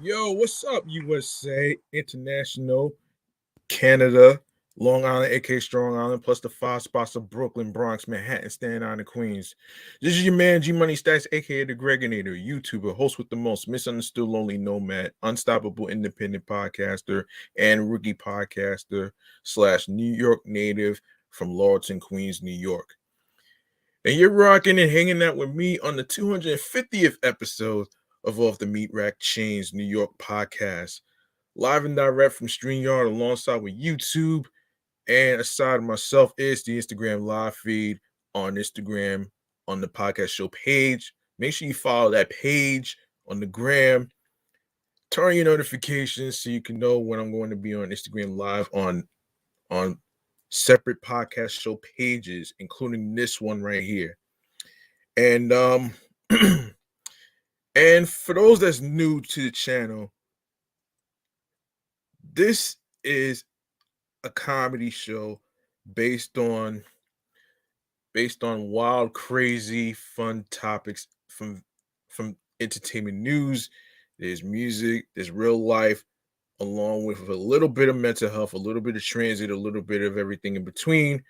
Yo, what's up, USA, International, Canada, Long Island, aka Strong Island, plus the five spots of Brooklyn, Bronx, Manhattan, Staten Island, and Queens. This is your man G Money Stacks, aka the Gregonator, YouTuber, host with the most, misunderstood, lonely nomad, unstoppable independent podcaster, and rookie podcaster / New York native from Lawton, Queens, New York. And you're rocking and hanging out with me on the 250th episode of Off the Meat Rack Chainz New York podcast, live and direct from StreamYard alongside with YouTube. And aside of myself is the Instagram live feed on Instagram on the podcast show page. Make sure you follow that page on the gram. Turn your notifications so you can know when I'm going to be on Instagram live on separate podcast show pages, including this one right here. And and for those that's new to the channel, this is a comedy show based on wild, crazy, fun topics from entertainment news. There's music, there's real life, along with a little bit of mental health, a little bit of transit, a little bit of everything in between.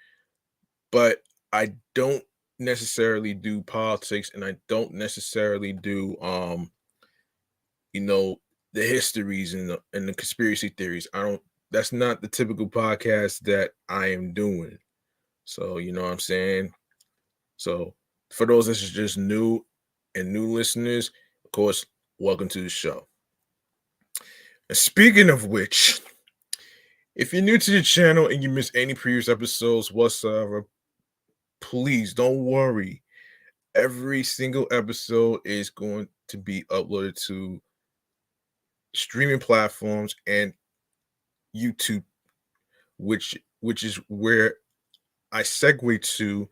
But I don't necessarily do politics, and I don't necessarily do the histories and the conspiracy theories. I don't. That's not the typical podcast that I am doing. So you know what I'm saying. So for those that's just new and new listeners, of course, welcome to the show. And speaking of which, if you're new to the channel and you miss any previous episodes whatsoever, please don't worry. Every single episode is going to be uploaded to streaming platforms and YouTube, which is where I segue to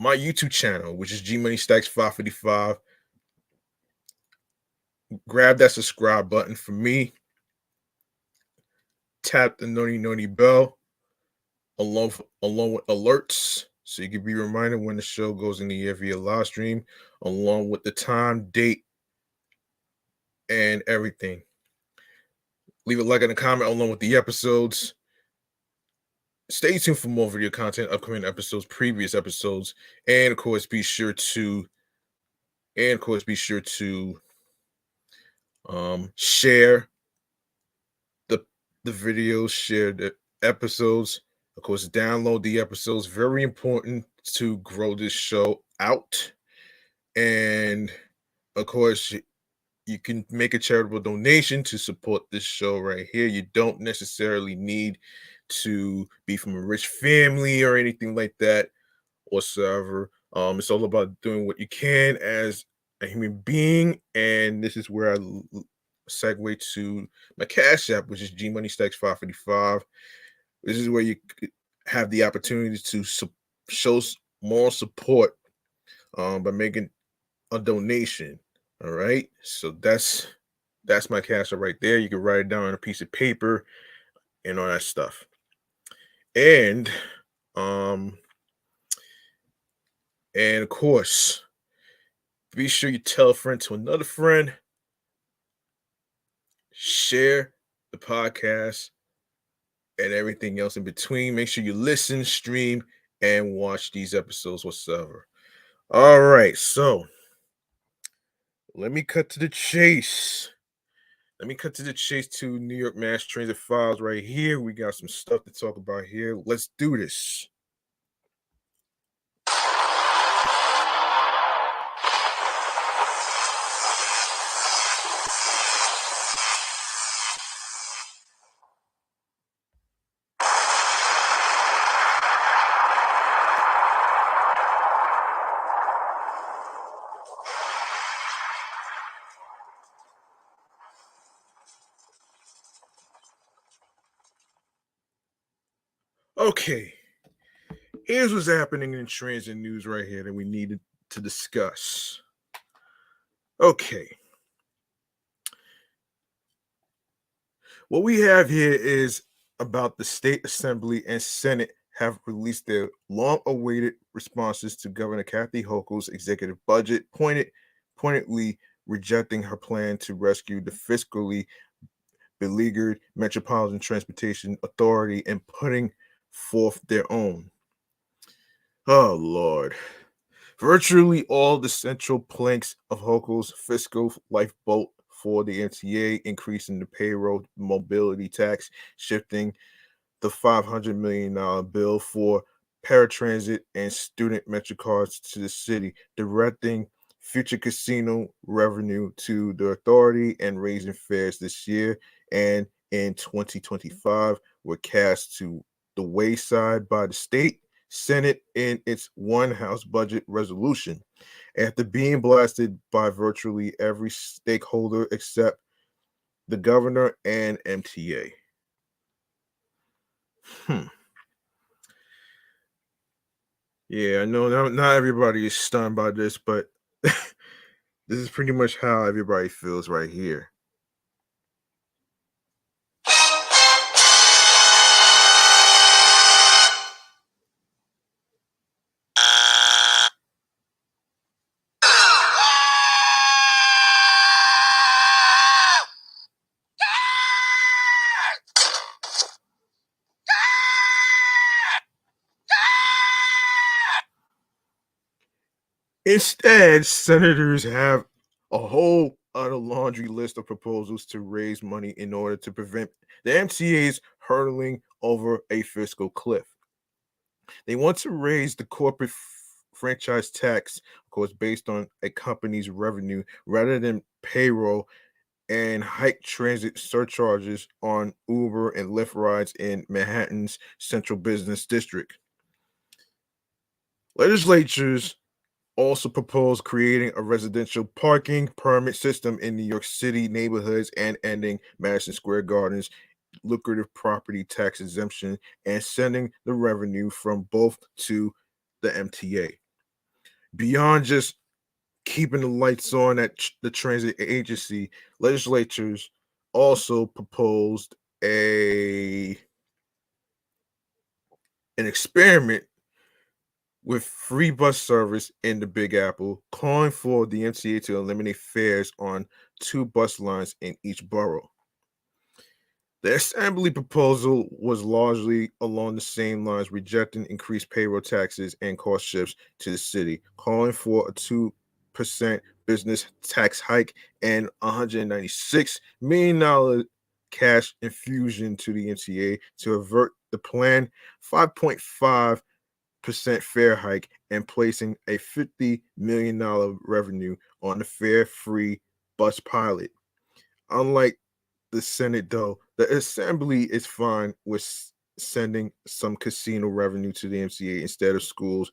my YouTube channel, which is G Money Stacks 555. Grab that subscribe button for me. Tap the noti bell along with alerts so you can be reminded when the show goes in the air via live stream, along with the time, date, and everything. Leave a like and a comment along with the episodes. Stay tuned for more video content, upcoming episodes, previous episodes, and of course be sure to share the videos, share the episodes. Of course, download the episodes. Very important to grow this show out. And of course, you can make a charitable donation to support this show right here. You don't necessarily need to be from a rich family or anything like that whatsoever. It's all about doing what you can as a human being. And this is where I segue to my Cash App, which is G Money Stacks 555. This is where you have the opportunity to show more support by making a donation. All right, so that's my Cash App right there. You can write it down on a piece of paper and all that stuff. And of course, be sure you tell a friend to another friend. Share the podcast and everything else in between. Make sure you listen, stream, and watch these episodes whatsoever. All right, so let me cut to the chase. To New York Mass Transit Files right here. We got some stuff to talk about here. Let's do this. Okay, here's what's happening in transit news right here that we needed to discuss. Okay. What we have here is about the State Assembly and Senate have released their long-awaited responses to Governor Kathy Hochul's executive budget, pointedly rejecting her plan to rescue the fiscally beleaguered Metropolitan Transportation Authority and putting forth their own. Oh, Lord. Virtually all the central planks of Houchul's fiscal lifeboat for the MTA, increasing the payroll mobility tax, shifting the $500 million bill for paratransit and student MetroCards to the city, directing future casino revenue to the authority and raising fares this year and in 2025 were cast to the wayside by the state Senate in its one House budget resolution after being blasted by virtually every stakeholder except the governor and MTA. Yeah, I know not everybody is stunned by this, but this is pretty much how everybody feels right here. Instead, senators have a whole other laundry list of proposals to raise money in order to prevent the MTA's hurtling over a fiscal cliff. They want to raise the corporate franchise tax, of course, based on a company's revenue rather than payroll, and hike transit surcharges on Uber and Lyft rides in Manhattan's central business district. Legislatures also proposed creating a residential parking permit system in New York City neighborhoods and ending Madison Square Garden's lucrative property tax exemption and sending the revenue from both to the MTA. Beyond just keeping the lights on at the transit agency, legislatures also proposed an experiment with free bus service in the Big Apple, calling for the MTA to eliminate fares on 2 bus lines in each borough. The assembly proposal was largely along the same lines, rejecting increased payroll taxes and cost shifts to the city, calling for a 2% business tax hike and $196 million cash infusion to the MTA to avert the planned 5.5% fare hike and placing a $50 million revenue on the fare-free bus pilot. Unlike the Senate, though, the Assembly is fine with sending some casino revenue to the MTA instead of schools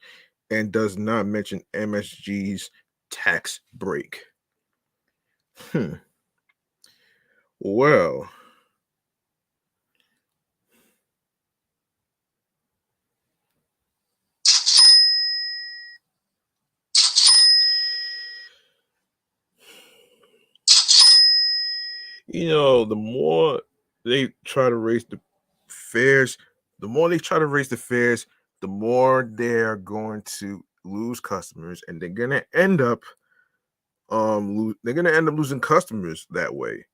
and does not mention MSG's tax break. Well, the more they try to raise the fares, the more they try to raise the fares, the more they're going to lose customers, and they're gonna end up losing customers that way.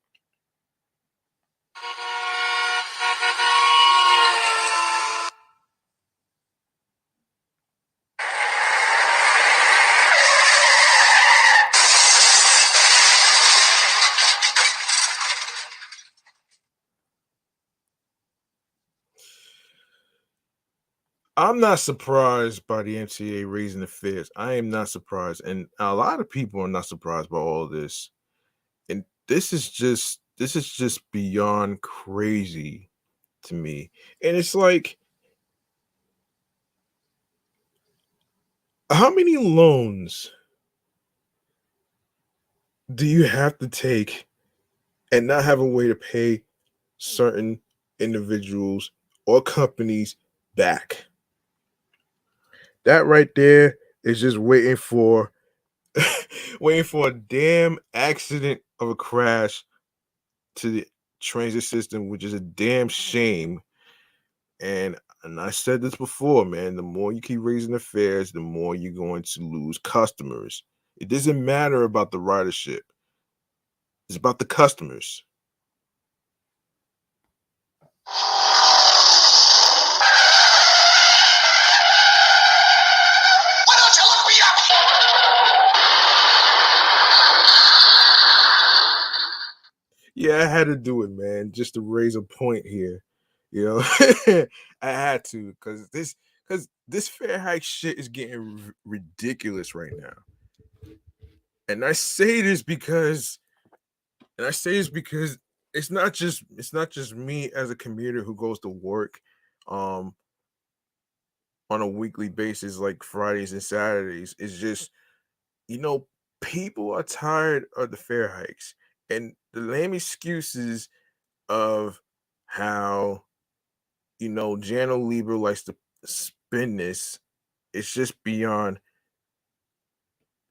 I'm not surprised by the MTA raising the fares. I am not surprised, and a lot of people are not surprised by all this. And this is just beyond crazy to me. And it's like, how many loans do you have to take and not have a way to pay certain individuals or companies back? That right there is just waiting for a damn accident of a crash to the transit system, which is a damn shame. And I said this before, man. The more you keep raising the fares, the more you're going to lose customers. It doesn't matter about the ridership. It's about the customers. Why don't you look me up? Yeah, I had to do it, man, just to raise a point here. You know, I had to because this fare hike shit is getting ridiculous right now. And I say this because it's not just me as a commuter who goes to work um on a weekly basis like Fridays and Saturdays. It's just, you know, people are tired of the fare hikes and the lame excuses of how, Jano Lieber likes to spin this. It's just beyond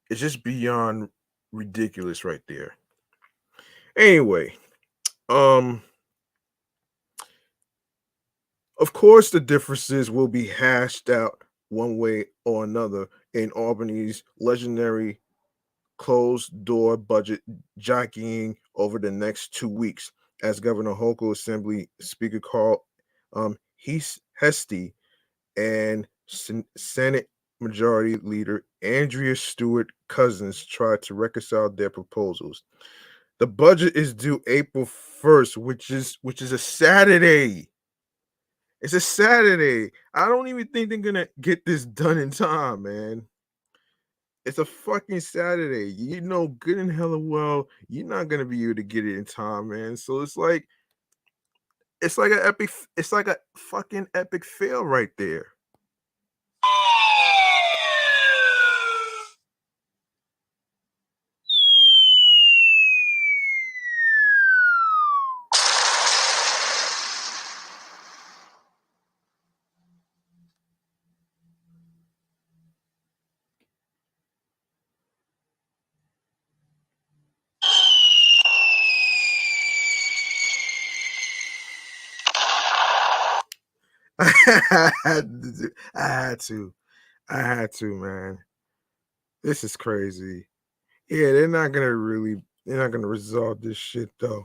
it's just beyond ridiculous right there. Anyway, um of course the differences will be hashed out one way or another in Albany's legendary closed door budget jockeying over the next 2 weeks as Governor Hochul Assembly Speaker Carl Hesty and Senate Majority Leader Andrea Stewart Cousins tried to reconcile their proposals. The budget is due April 1st, which is a Saturday. It's a Saturday. I don't even think they're gonna get this done in time, man. It's a fucking Saturday. You know good and hella well you're not gonna be able to get it in time, man. So it's like a fucking epic fail right there. I had to. I had to, man. This is crazy. Yeah, they're not gonna resolve this shit though.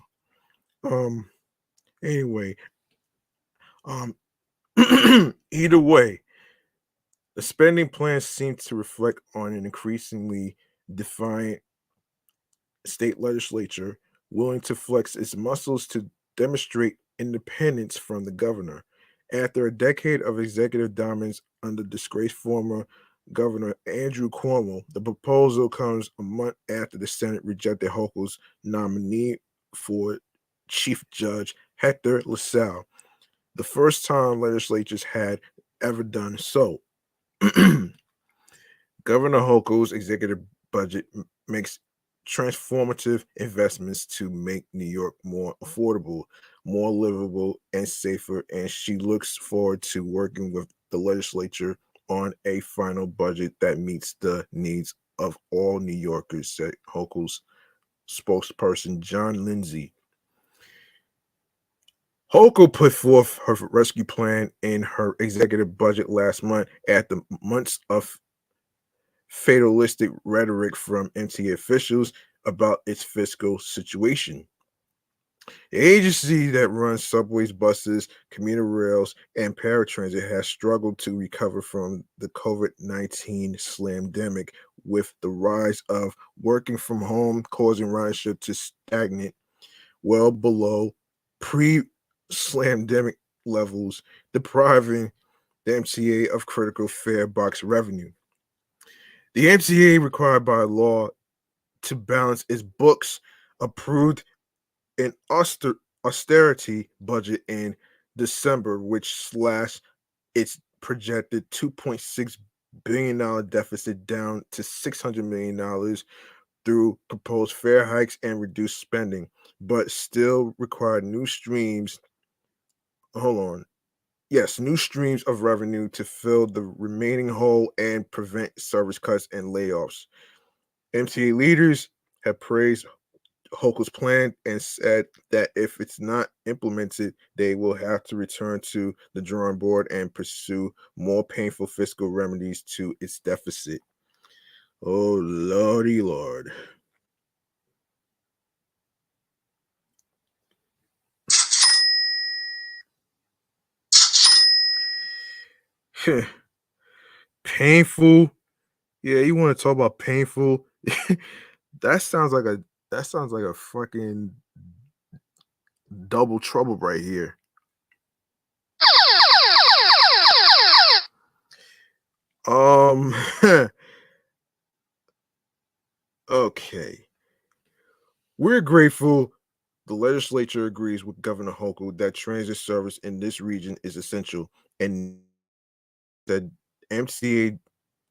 Um anyway, um either way, the spending plan seems to reflect on an increasingly defiant state legislature willing to flex its muscles to demonstrate independence from the governor. After a decade of executive dominance under disgraced former Governor Andrew Cuomo, the proposal comes a month after the Senate rejected Hochul's nominee for Chief Judge Hector LaSalle, the first time legislatures had ever done so. Governor Hochul's executive budget makes transformative investments to make New York more affordable, more livable, and safer, and she looks forward to working with the legislature on a final budget that meets the needs of all New Yorkers, said Hochul's spokesperson John Lindsay. Hochul put forth her rescue plan in her executive budget last month after months of fatalistic rhetoric from MTA officials about its fiscal situation. The agency that runs subways, buses, commuter rails, and paratransit has struggled to recover from the COVID-19 slamdemic, with the rise of working from home causing ridership to stagnate well below pre-slamdemic levels, depriving the MTA of critical fare box revenue. The MTA, required by law to balance its books, approved an austerity budget in December, which slashed its projected $2.6 billion deficit down to $600 million through proposed fare hikes and reduced spending, but still required new streams. Hold on. Yes, new streams of revenue to fill the remaining hole and prevent service cuts and layoffs. MTA leaders have praised Hochul's plan and said that if it's not implemented, they will have to return to the drawing board and pursue more painful fiscal remedies to its deficit. Oh, lordy lord. Painful. Yeah, you want to talk about painful? that sounds like a that sounds like a fucking double trouble right here. Um okay. We're grateful the legislature agrees with Governor Hochul that transit service in this region is essential, and that MCA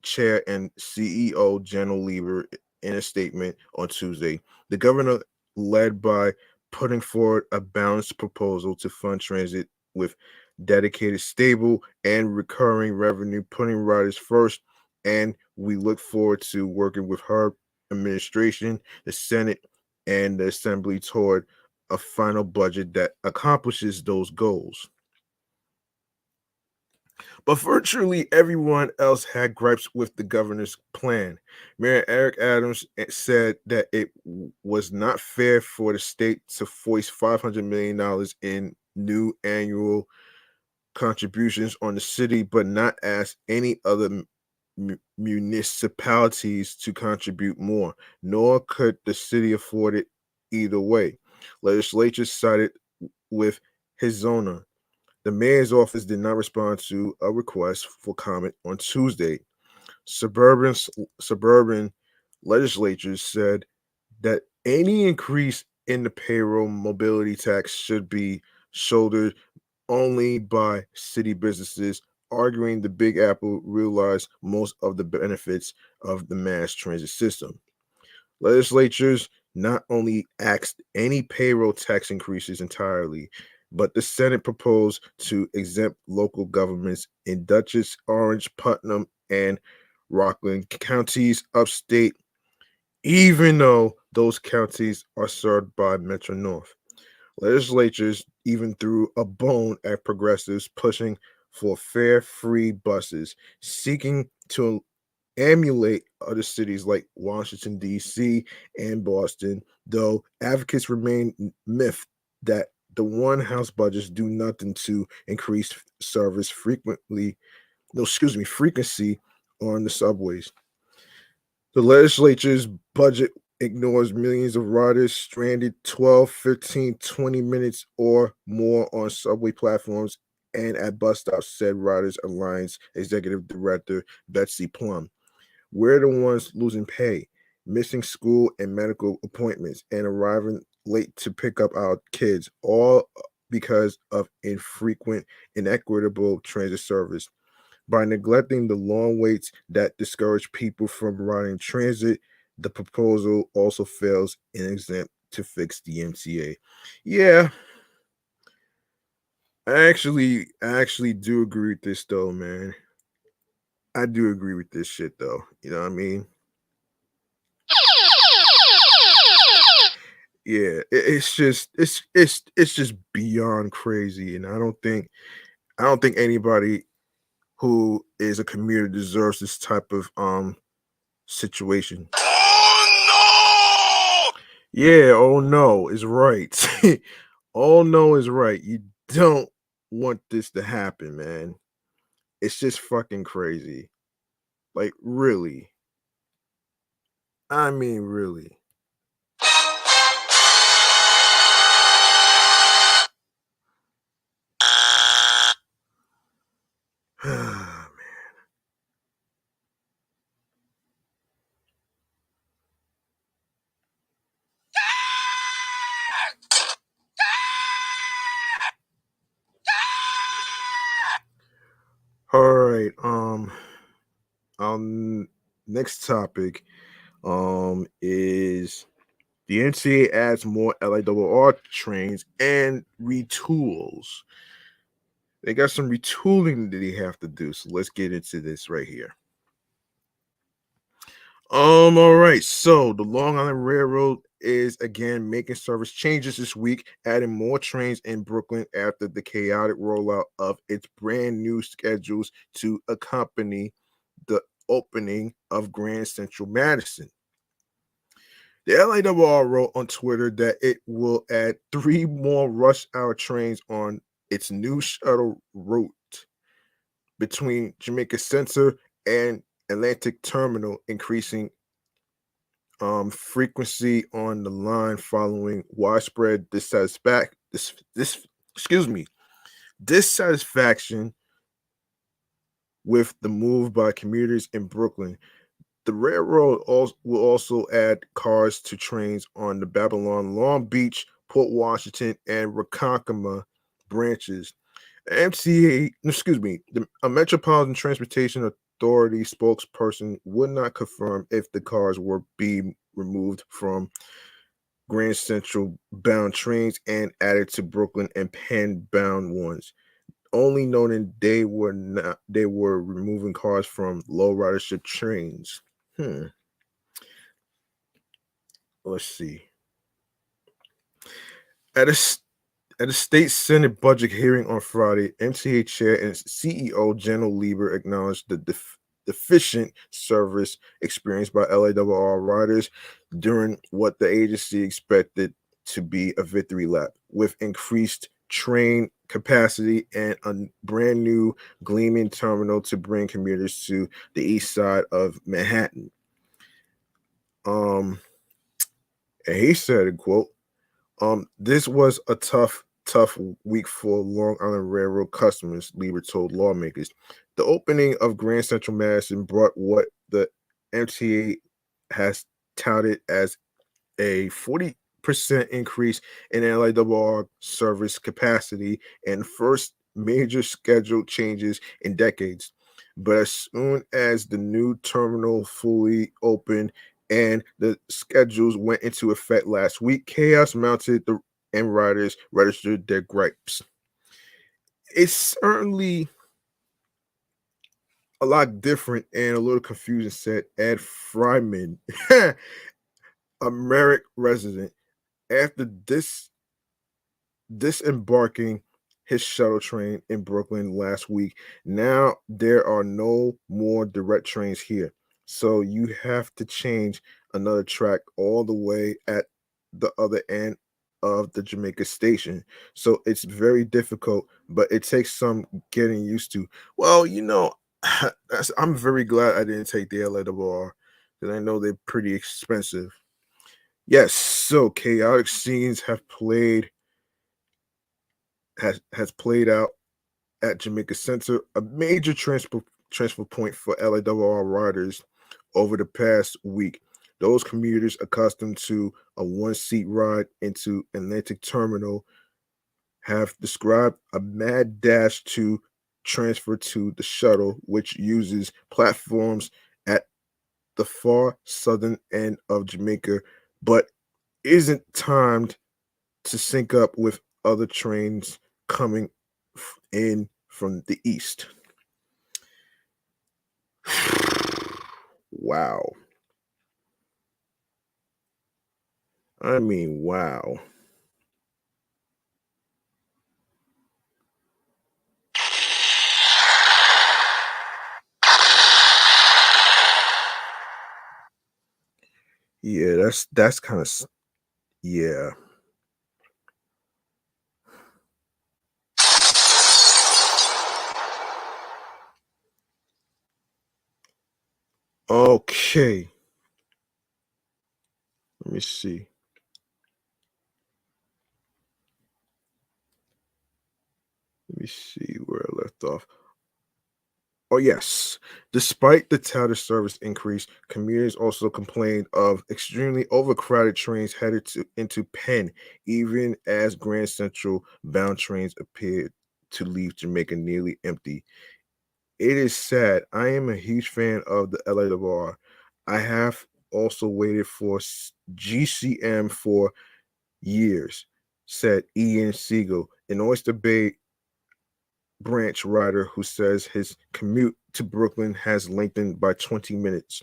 Chair and CEO General Lieber in a statement on Tuesday. The governor led by putting forward a balanced proposal to fund transit with dedicated, stable, and recurring revenue, putting riders first. And we look forward to working with her administration, the Senate, and the Assembly toward a final budget that accomplishes those goals. But virtually everyone else had gripes with the governor's plan. Mayor Eric Adams said that it was not fair for the state to foist $500 million in new annual contributions on the city, but not ask any other municipalities to contribute more, nor could the city afford it either way. Legislature sided with his zona. The mayor's office did not respond to a request for comment on Tuesday. Suburban legislatures said that any increase in the payroll mobility tax should be shouldered only by city businesses, arguing the Big Apple realized most of the benefits of the mass transit system. Legislatures not only axed any payroll tax increases entirely, but the Senate proposed to exempt local governments in Dutchess, Orange, Putnam, and Rockland counties upstate, even though those counties are served by Metro North. Legislatures even threw a bone at progressives pushing for fare free buses, seeking to emulate other cities like Washington, D.C. and Boston, though advocates remain miffed that the one house budgets do nothing to increase service frequency on the subways. The legislature's budget ignores millions of riders stranded 12, 15, 20 minutes or more on subway platforms and at bus stops, said Riders Alliance Executive Director Betsy Plum. We're the ones losing pay, missing school and medical appointments, and arriving late to pick up our kids, all because of infrequent, inequitable transit service. By neglecting the long waits that discourage people from riding transit, the proposal also fails in exempt to fix the MTA. Yeah, I actually do agree with this though, man. I do agree with this shit though. You know what I mean? Yeah, it's just beyond crazy, and I don't think anybody who is a commuter deserves this type of situation. Oh no! Yeah, oh no is right. Oh no is right. You don't want this to happen, man. It's just fucking crazy. Like really. I mean really. All right. Next topic is the NCA adds more LIRR trains and retools. They got some retooling that they have to do. So let's get into this right here. All right. So the Long Island Railroad is again making service changes this week, adding more trains in Brooklyn after the chaotic rollout of its brand new schedules to accompany the opening of Grand Central Madison. The LIRR wrote on Twitter that it will add 3 more rush hour trains on its new shuttle route. between Jamaica Center and Atlantic Terminal, increasing frequency on the line following widespread dissatisfaction with the move by commuters in Brooklyn. The railroad will also add cars to trains on the Babylon, Long Beach, Port Washington, and Ronkonkoma branches. A Metropolitan Transportation Authority spokesperson would not confirm if the cars were being removed from Grand Central bound trains and added to Brooklyn and Penn bound ones. Only noting they were removing cars from low ridership trains. Let's see. At a state Senate budget hearing on Friday, MTA Chair and CEO General Lieber acknowledged the deficient service experienced by LIRR riders during what the agency expected to be a victory lap, with increased train capacity and a brand new gleaming terminal to bring commuters to the east side of Manhattan. And he said, quote, this was a tough week for Long Island Railroad customers, Lieber told lawmakers. The opening of Grand Central Madison brought what the MTA has touted as a 40% increase in LIRR service capacity and first major schedule changes in decades. But as soon as the new terminal fully opened and the schedules went into effect last week, chaos mounted and riders registered their gripes. It's certainly a lot different and a little confusing, said Ed Fryman, a Merrick resident, after disembarking his shuttle train in Brooklyn last week. Now there are no more direct trains here. So you have to change another track all the way at the other end of the Jamaica station. So it's very difficult, but it takes some getting used to. Well, I'm very glad I didn't take the LIRR because I know they're pretty expensive. Yes, so chaotic scenes have played has played out at Jamaica Center, a major transfer point for LIRR riders over the past week. Those commuters accustomed to a one-seat ride into Atlantic Terminal have described a mad dash to transfer to the shuttle, which uses platforms at the far southern end of Jamaica, but isn't timed to sync up with other trains coming in from the east. Wow. I mean, wow. Yeah, that's kind of yeah. Okay. Let me see. Let me see where I left off. Oh, yes. Despite the touted service increase, commuters also complained of extremely overcrowded trains headed into Penn, even as Grand Central bound trains appeared to leave Jamaica nearly empty. It is sad. I am a huge fan of the LIRR. I have also waited for GCM for years, said Ian Siegel, an Oyster Bay branch rider who says his commute to Brooklyn has lengthened by 20 minutes.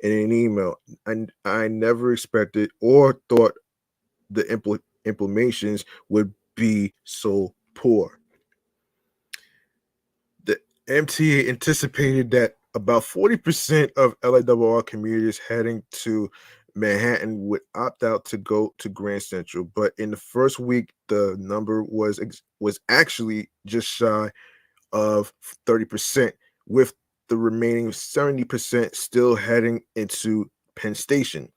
In an email, I never expected or thought the implementations would be so poor. The MTA anticipated that about 40% of LIRR commuters heading to Manhattan would opt out to go to Grand Central, but in the first week, the number was actually just shy of 30%, with the remaining 70% still heading into Penn Station.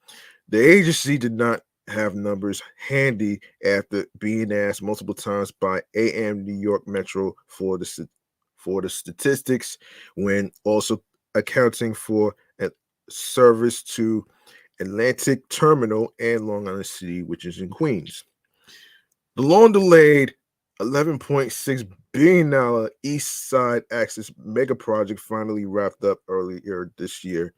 The agency did not have numbers handy after being asked multiple times by AM New York Metro for the statistics, when also accounting for a service to Atlantic Terminal and Long Island City, which is in Queens. The long delayed $11.6 billion East Side Access mega project finally wrapped up earlier this year,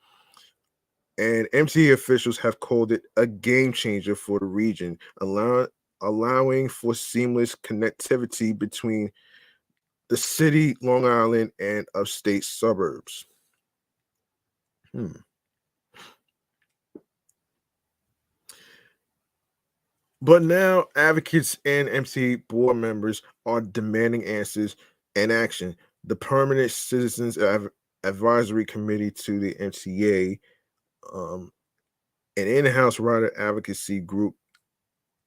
and MTA officials have called it a game changer for the region, allowing for seamless connectivity between the city, Long Island, and upstate suburbs. But now advocates and MTA board members are demanding answers and action. The Permanent Citizens Advisory Committee to the MTA, an in-house rider advocacy group,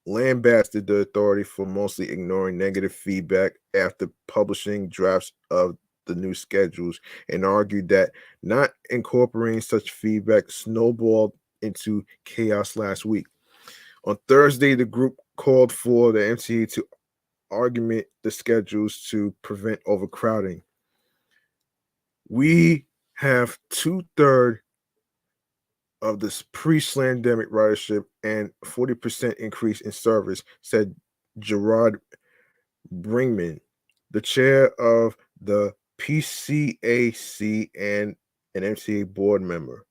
lambasted the authority for mostly ignoring negative feedback after publishing drafts of the new schedules, and argued that not incorporating such feedback snowballed into chaos last week. On Thursday, the group called for the MTA to augment the schedules to prevent overcrowding. We have 2/3 of this pre-slandemic ridership and 40% increase in service, said Gerard Bringman, the chair of the PCAC and an MTA board member.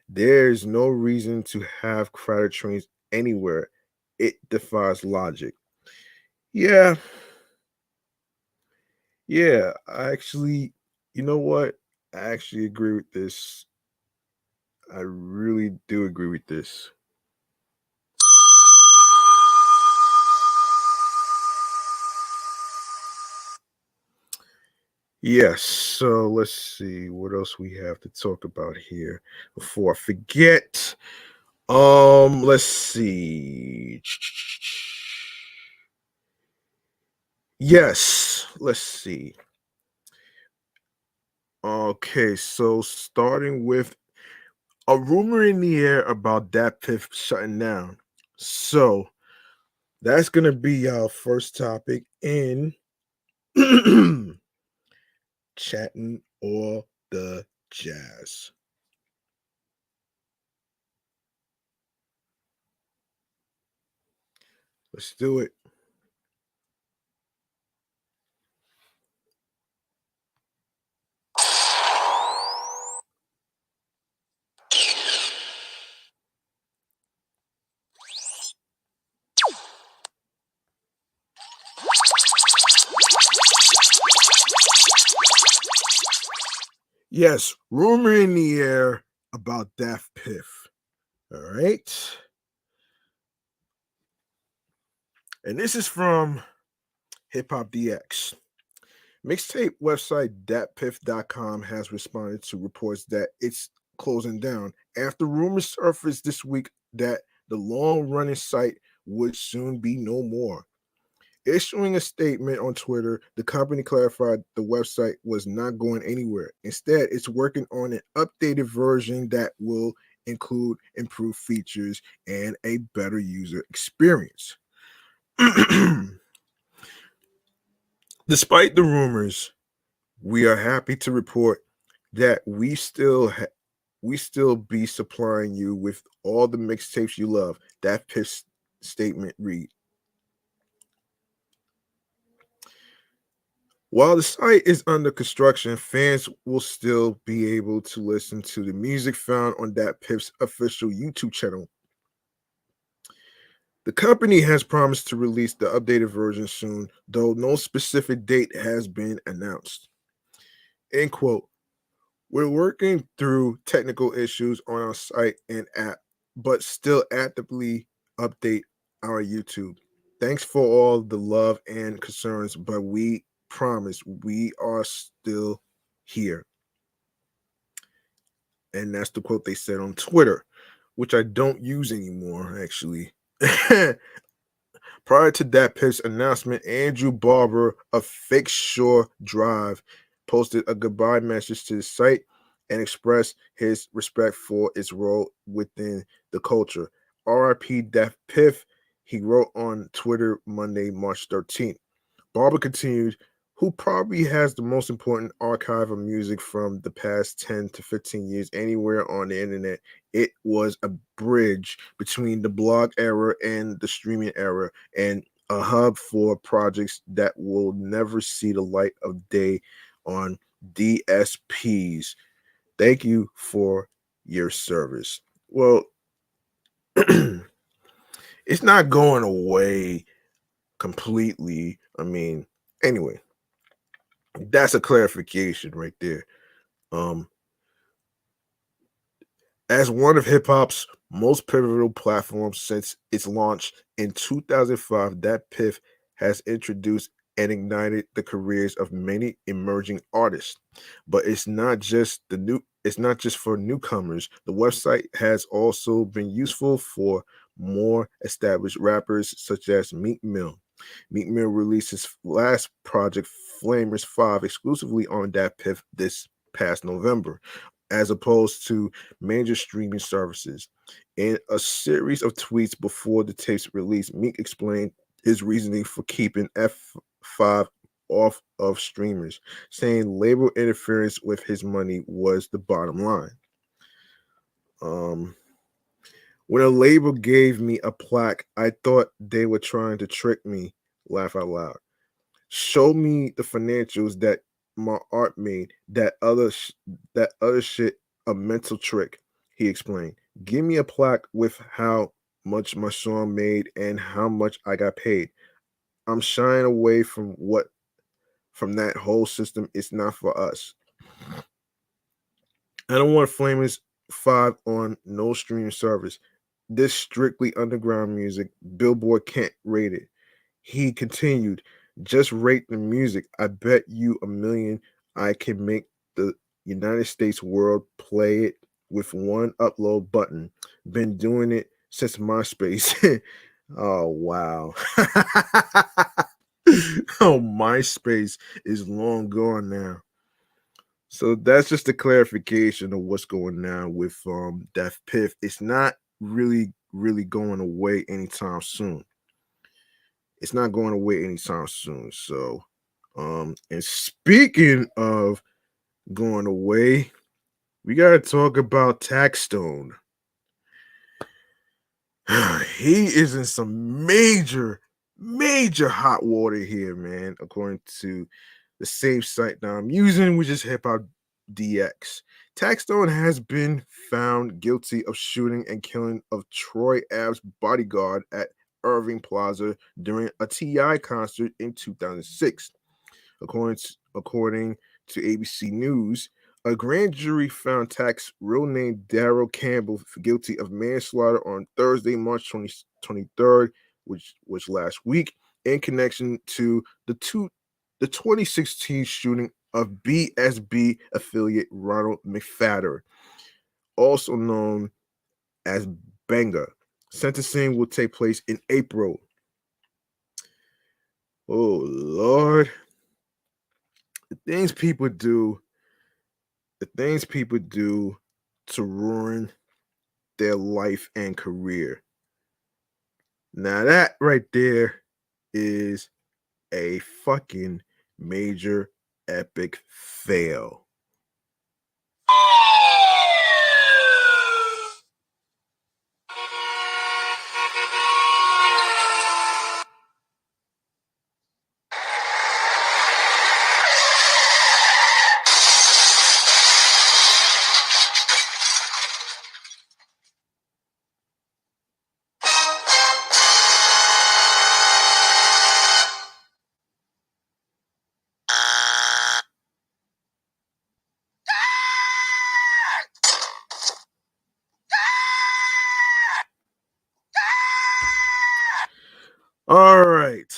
There is no reason to have crowded trains anywhere. It defies logic. Yeah. I actually, you know what? I actually agree with this. I really do agree with this. Yes, so let's see what else we have to talk about here before I forget. Let's see. Yes, let's see. Okay, so starting with a rumor in the air about Datpiff shutting down. So that's gonna be our first topic in chatting or the jazz. Let's do it. Yes, rumor in the air about Datpiff. All right. And this is from Hip Hop DX. Mixtape website datpiff.com has responded to reports that it's closing down after rumors surfaced this week that the long running site would soon be no more. Issuing a statement on Twitter, the company clarified the website was not going anywhere. Instead, it's working on an updated version that will include improved features and a better user experience. Despite the rumors, we are happy to report that we still be supplying you with all the mixtapes you love. That piss statement read. While the site is under construction, fans will still be able to listen to the music found on Datpiff's official YouTube channel. The company has promised to release the updated version soon, though no specific date has been announced. End quote. We're working through technical issues on our site and app, but still actively update our YouTube. Thanks for all the love and concerns, but we promise we are still here. And that's the quote they said on Twitter, which I don't use anymore, actually. Prior to Datpiff's announcement, Andrew Barber of Fake Shore Drive posted a goodbye message to the site and expressed his respect for its role within the culture. RIP Datpiff, he wrote on Twitter Monday, March 13th. Barber continued, who probably has the most important archive of music from the past 10 to 15 years anywhere on the internet. It was a bridge between the blog era and the streaming era, and a hub for projects that will never see the light of day on DSPs. Thank you for your service. Well, it's not going away completely. I mean, anyway, that's a clarification right there. As one of hip hop's most pivotal platforms since its launch in 2005, Datpiff has introduced and ignited the careers of many emerging artists. But it's not just for newcomers. The website has also been useful for more established rappers such as Meek Mill. Meek Mill released his last project, Flamers 5, exclusively on Datpiff this past November, as opposed to major streaming services. In a series of tweets before the tape's release, Meek explained his reasoning for keeping F5 off of streamers, saying label interference with his money was the bottom line. When a label gave me a plaque, I thought they were trying to trick me. Laugh out loud. Show me the financials that my art made. That other shit, a mental trick. He explained. Give me a plaque with how much my song made and how much I got paid. I'm shying away from that whole system. It's not for us. I don't want Flamers 5 on no streaming service. This strictly underground music. Billboard can't rate it. He continued, just rate the music. I bet you $1 million I can make the United States world play it with one upload button. Been doing it since MySpace. Oh, wow. Oh, MySpace is long gone now. So that's just a clarification of what's going on with Datpiff. It's not really going away anytime soon. It's not going away anytime soon. So, and speaking of going away, we gotta talk about Taxstone. He is in some major hot water here, man, according to the same site that I'm using, which is Hip Hop DX. Taxstone has been found guilty of shooting and killing of Troy Ave's bodyguard at Irving Plaza during a T.I. concert in 2006. According to ABC News, a grand jury found Tax's real name Darrell Campbell guilty of manslaughter on Thursday, March 23rd, which was last week, in connection to the 2016 shooting of BSB affiliate Ronald McFadder, also known as Benga. Sentencing will take place in April. Oh, Lord. The things people do to ruin their life and career. Now that right there is a fucking major epic fail. All right.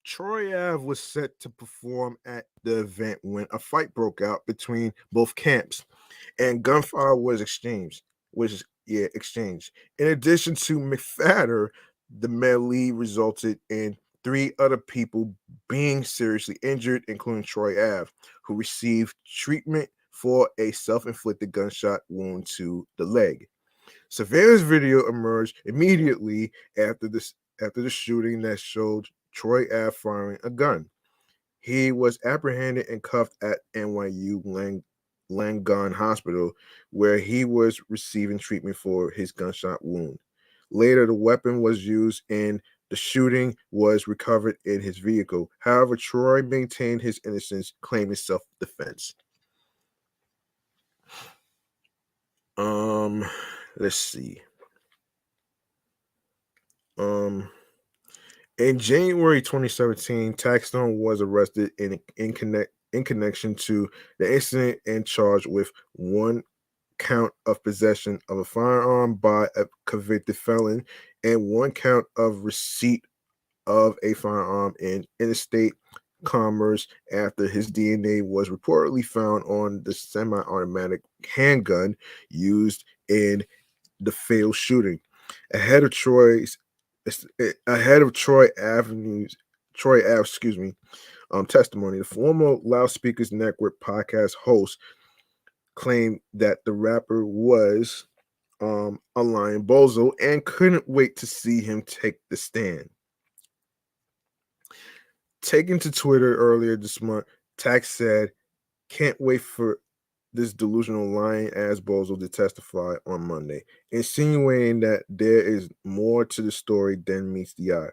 Troy Ave was set to perform at the event when a fight broke out between both camps and gunfire was exchanged. In addition to McFadder, the melee resulted in 3 other people being seriously injured, including Troy Ave, who received treatment for a self-inflicted gunshot wound to the leg. Surveillance video emerged immediately after the shooting that showed Troy Ave firing a gun. He was apprehended and cuffed at NYU Langone Hospital, where he was receiving treatment for his gunshot wound. Later, the weapon was used and the shooting was recovered in his vehicle. However, Troy maintained his innocence, claiming self-defense. Let's see. In January 2017, Taxstone was arrested in connection to the incident and charged with one count of possession of a firearm by a convicted felon and one count of receipt of a firearm in interstate commerce after his DNA was reportedly found on the semi-automatic handgun used in the failed shooting. Ahead of Troy Ave, testimony, the former Loudspeakers Network podcast host claimed that the rapper was a lying bozo and couldn't wait to see him take the stand. Taken to Twitter earlier this month, Tax said, "Can't wait for this delusional lying ass bozo to testify on Monday," insinuating that there is more to the story than meets the eye.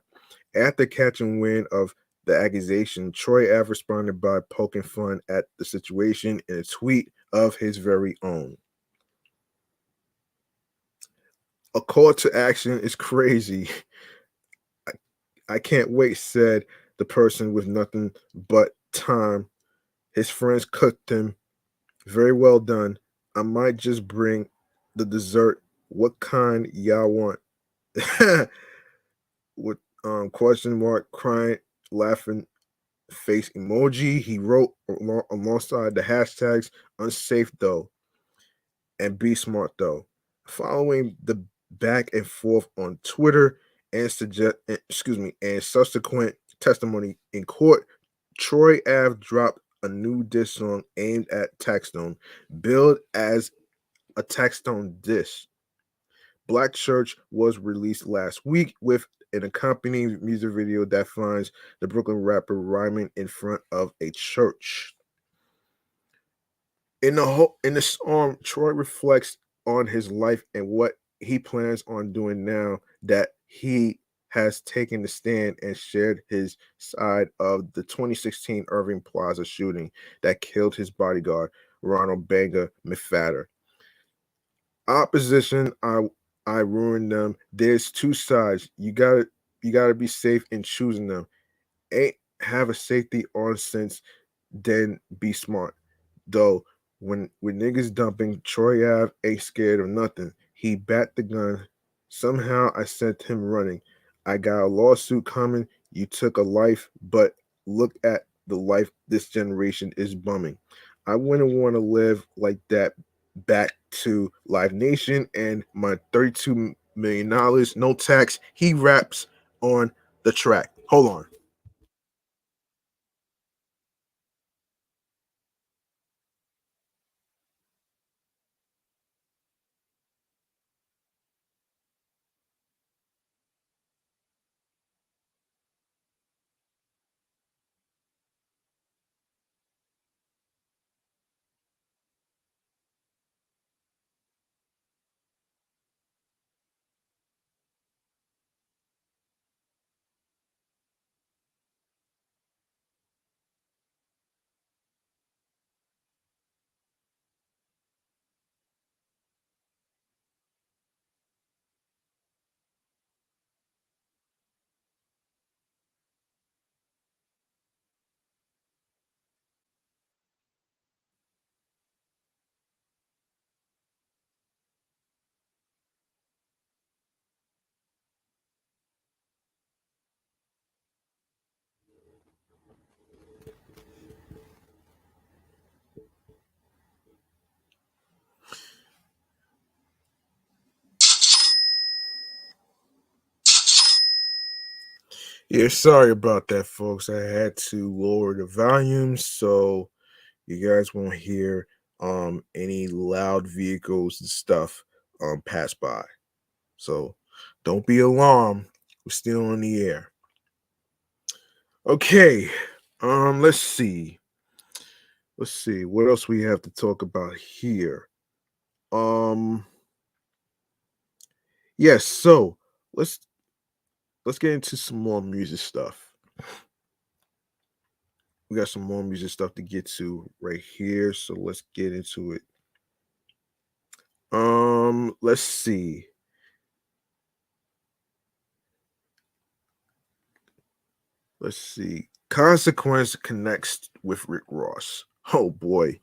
After catching wind of the accusation, Troy Ave responded by poking fun at the situation in a tweet of his very own. "A call to action is crazy. I can't wait," said the person with nothing but time. His friends cooked him. "Very well done. I might just bring the dessert. What kind y'all want?" With question mark, crying, laughing face emoji. He wrote alongside the hashtags "unsafe though" and "be smart though." Following the back and forth on Twitter and subsequent testimony in court, Troy Ave dropped a new diss song aimed at Taxstone, billed as a Taxstone diss. Black Church was released last week with an accompanying music video that finds the Brooklyn rapper rhyming in front of a church. In the song, Troy reflects on his life and what he plans on doing now that he has taken the stand, and shared his side of the 2016 Irving Plaza shooting that killed his bodyguard, Ronald Banga McFadder. "Opposition, I ruined them. There's two sides. You gotta be safe in choosing them. Ain't have a safety on sense, then be smart. Though when niggas dumping, Troy Ave ain't scared of nothing. He bat the gun. Somehow I sent him running. I got a lawsuit coming. You took a life, but look at the life this generation is bumming. I wouldn't want to live like that." Back to Live Nation and my $32 million, no tax. He raps on the track. Hold on. Yeah, sorry about that, folks. I had to lower the volume so You guys won't hear any loud vehicles and stuff pass by. So don't be alarmed. We're still on the air. Okay. Let's see. Let's see what else we have to talk about here. Um yes, so let's let's get into some more music stuff. We got some more music stuff to get to right here, so let's get into it. Let's see. Let's see. Consequence connects with Rick Ross. Oh boy.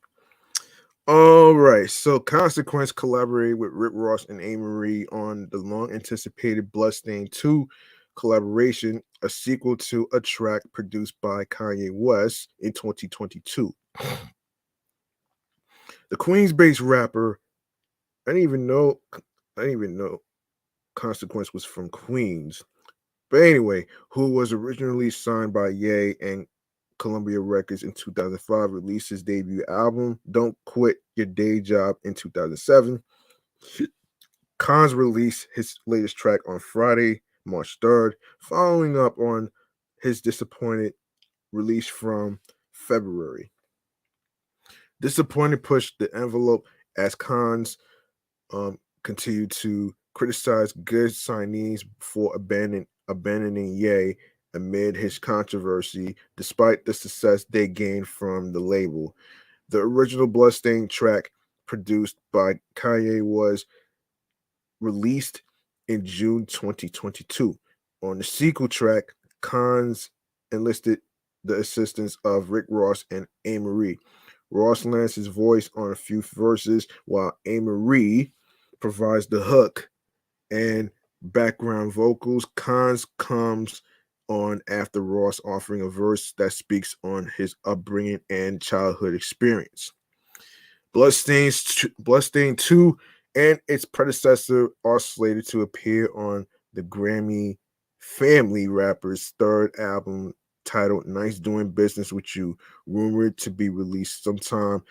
All right. So Consequence collaborated with Rick Ross and Marie on the long anticipated Bloodstained 2 collaboration, a sequel to a track produced by Kanye West in 2022. The Queens-based rapper, I didn't even know Consequence was from Queens. But anyway, who was originally signed by Ye and Columbia Records in 2005, released his debut album, Don't Quit Your Day Job, in 2007. Khan's released his latest track on Friday, March 3rd, following up on his Disappointed release from February. Disappointed pushed the envelope as Khan's continued to criticize good signees for abandoning Ye amid his controversy, despite the success they gained from the label. The original Bloodstained track, produced by Kanye, was released in June 2022. On the sequel track, Khan's enlisted the assistance of Rick Ross and Marie. Ross lends his voice on a few verses, while Marie provides the hook and background vocals. Khan's comes on after Ross, offering a verse that speaks on his upbringing and childhood experience. Bloodstained 2 and its predecessor are slated to appear on the Grammy Family Rappers' third album, titled Nice Doing Business with You, rumored to be released sometime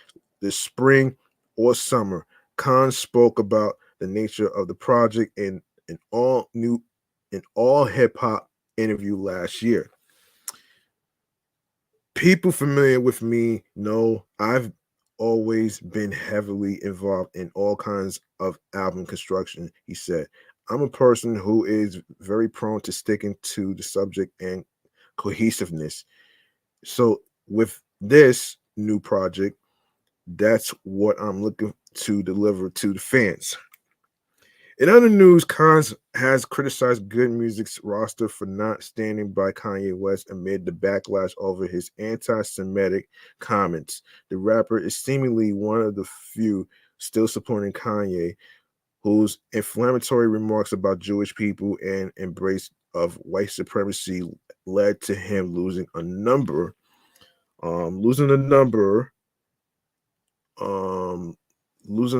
this spring or summer. Khan spoke about the nature of the project in an all hip hop interview last year. People familiar with me know I've always been heavily involved in all kinds of album construction, he said. I'm a person who is very prone to sticking to the subject and cohesiveness. So with this new project, that's what I'm looking to deliver to the fans. In other news, Khan's has criticized Good Music's roster for not standing by Kanye West amid the backlash over his anti-Semitic comments. The rapper is seemingly one of the few still supporting Kanye, whose inflammatory remarks about Jewish people and embrace of white supremacy led to him losing a number um, losing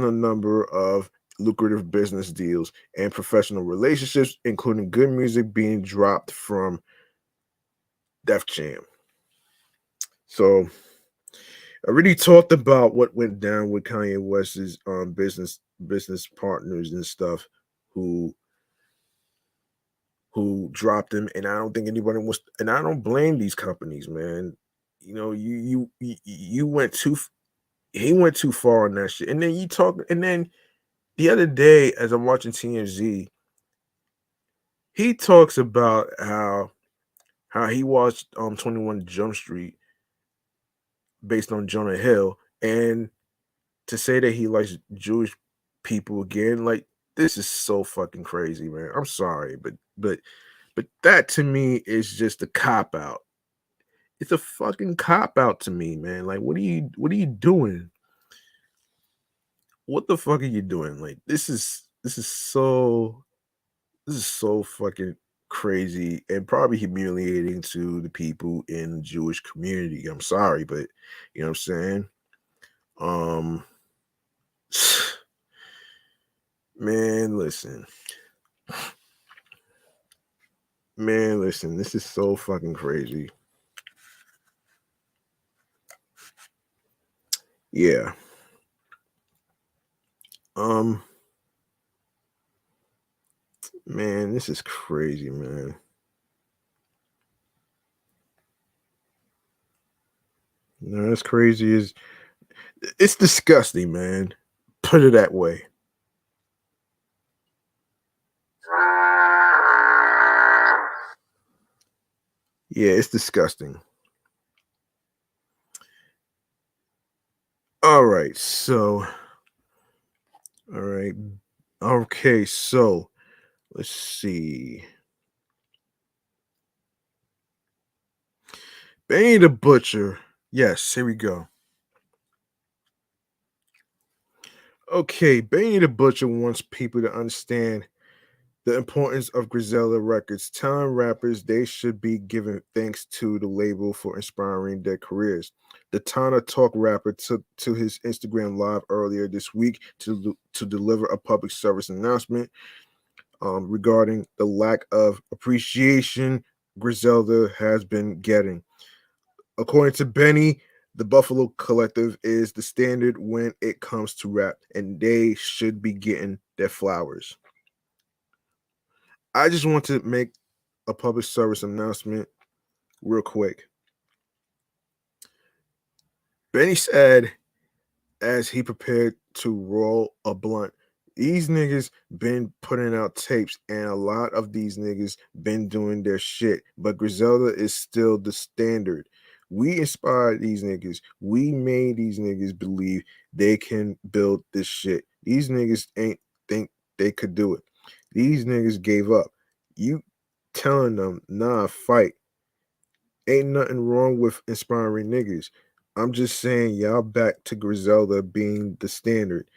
a number of lucrative business deals and professional relationships, including Good Music being dropped from Def Jam. So I already talked about what went down with Kanye West's business partners and stuff who dropped him, and I don't think anybody was, and I don't blame these companies, man. You know, you went too he went too far on that shit. And then you talk, and then the other day, as I'm watching TMZ, he talks about how he watched 21 Jump Street based on Jonah Hill, and to say that he likes Jewish people again, like, this is so fucking crazy, man. I'm sorry, but that to me is just a cop out. It's a fucking cop out to me, man. Like, what are you doing? What the fuck are you doing? Like, this is so fucking crazy and probably humiliating to the people in the Jewish community. I'm sorry, but you know what I'm saying? Um man, listen. Man, listen, this is so fucking crazy. Yeah. Um, man, this is crazy, man. No, that's crazy. Is it's disgusting, man. Put it that way. Yeah, it's disgusting. All right, so all right. Okay, so let's see. Benny the Butcher. Yes, here we go. Okay, Benny the Butcher wants people to understand the importance of Griselda Records, telling rappers they should be giving thanks to the label for inspiring their careers. The Tana Talk rapper took to his Instagram live earlier this week to deliver a public service announcement regarding the lack of appreciation Griselda has been getting. According to Benny, the Buffalo Collective is the standard when it comes to rap, and they should be getting their flowers. I just want to make a public service announcement real quick. Benny said as he prepared to roll a blunt, these niggas been putting out tapes and a lot of these niggas been doing their shit, but Griselda is still the standard. We inspired these niggas. We made these niggas believe they can build this shit. These niggas ain't think they could do it. These niggas gave up. You telling them, nah, fight. Ain't nothing wrong with inspiring niggas. I'm just saying y'all back to Griselda being the standard.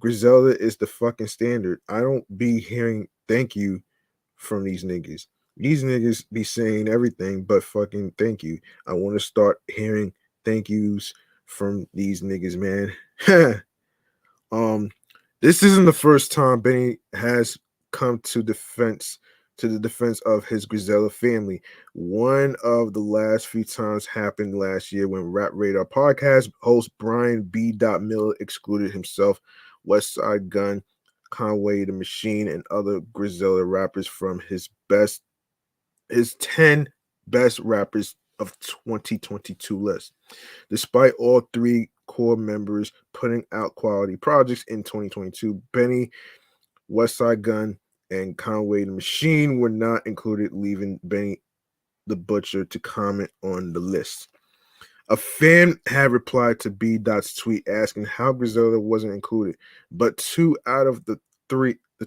Griselda is the fucking standard. I don't be hearing thank you from these niggas. These niggas be saying everything but fucking thank you. I want to start hearing thank yous from these niggas, man. Um, this isn't the first time Benny has come to the defense of his Griselda family. One of the last few times happened last year when Rap Radar podcast host Brian B. Miller excluded himself, West Side Gun, Conway the Machine, and other Griselda rappers from his 10 best rappers of 2022 list. Despite all three core members putting out quality projects in 2022, Benny, Westside Gun, and Conway the Machine were not included, leaving Benny the Butcher to comment on the list. A fan had replied to B. Dot's tweet asking how Griselda wasn't included, but two out of the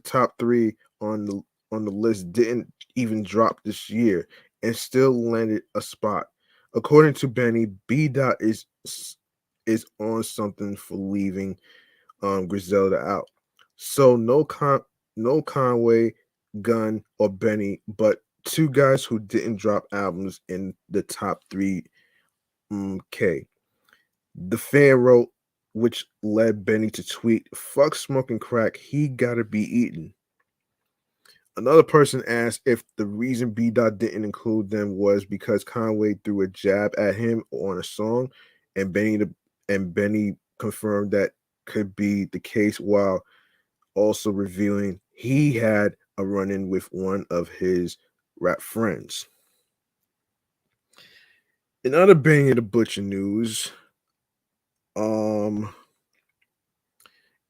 top three on the list didn't even drop this year and still landed a spot. According to Benny, B. Dot is on something for leaving Griselda out. So no Conway, Gunn, or Benny, but two guys who didn't drop albums in the top three. Okay. The fan wrote, which led Benny to tweet, fuck smoking crack, he gotta be eaten. Another person asked if the reason B Dot didn't include them was because Conway threw a jab at him on a song, and Benny confirmed that could be the case while also revealing he had a run-in with one of his rap friends. In other Benny the Butcher news, um,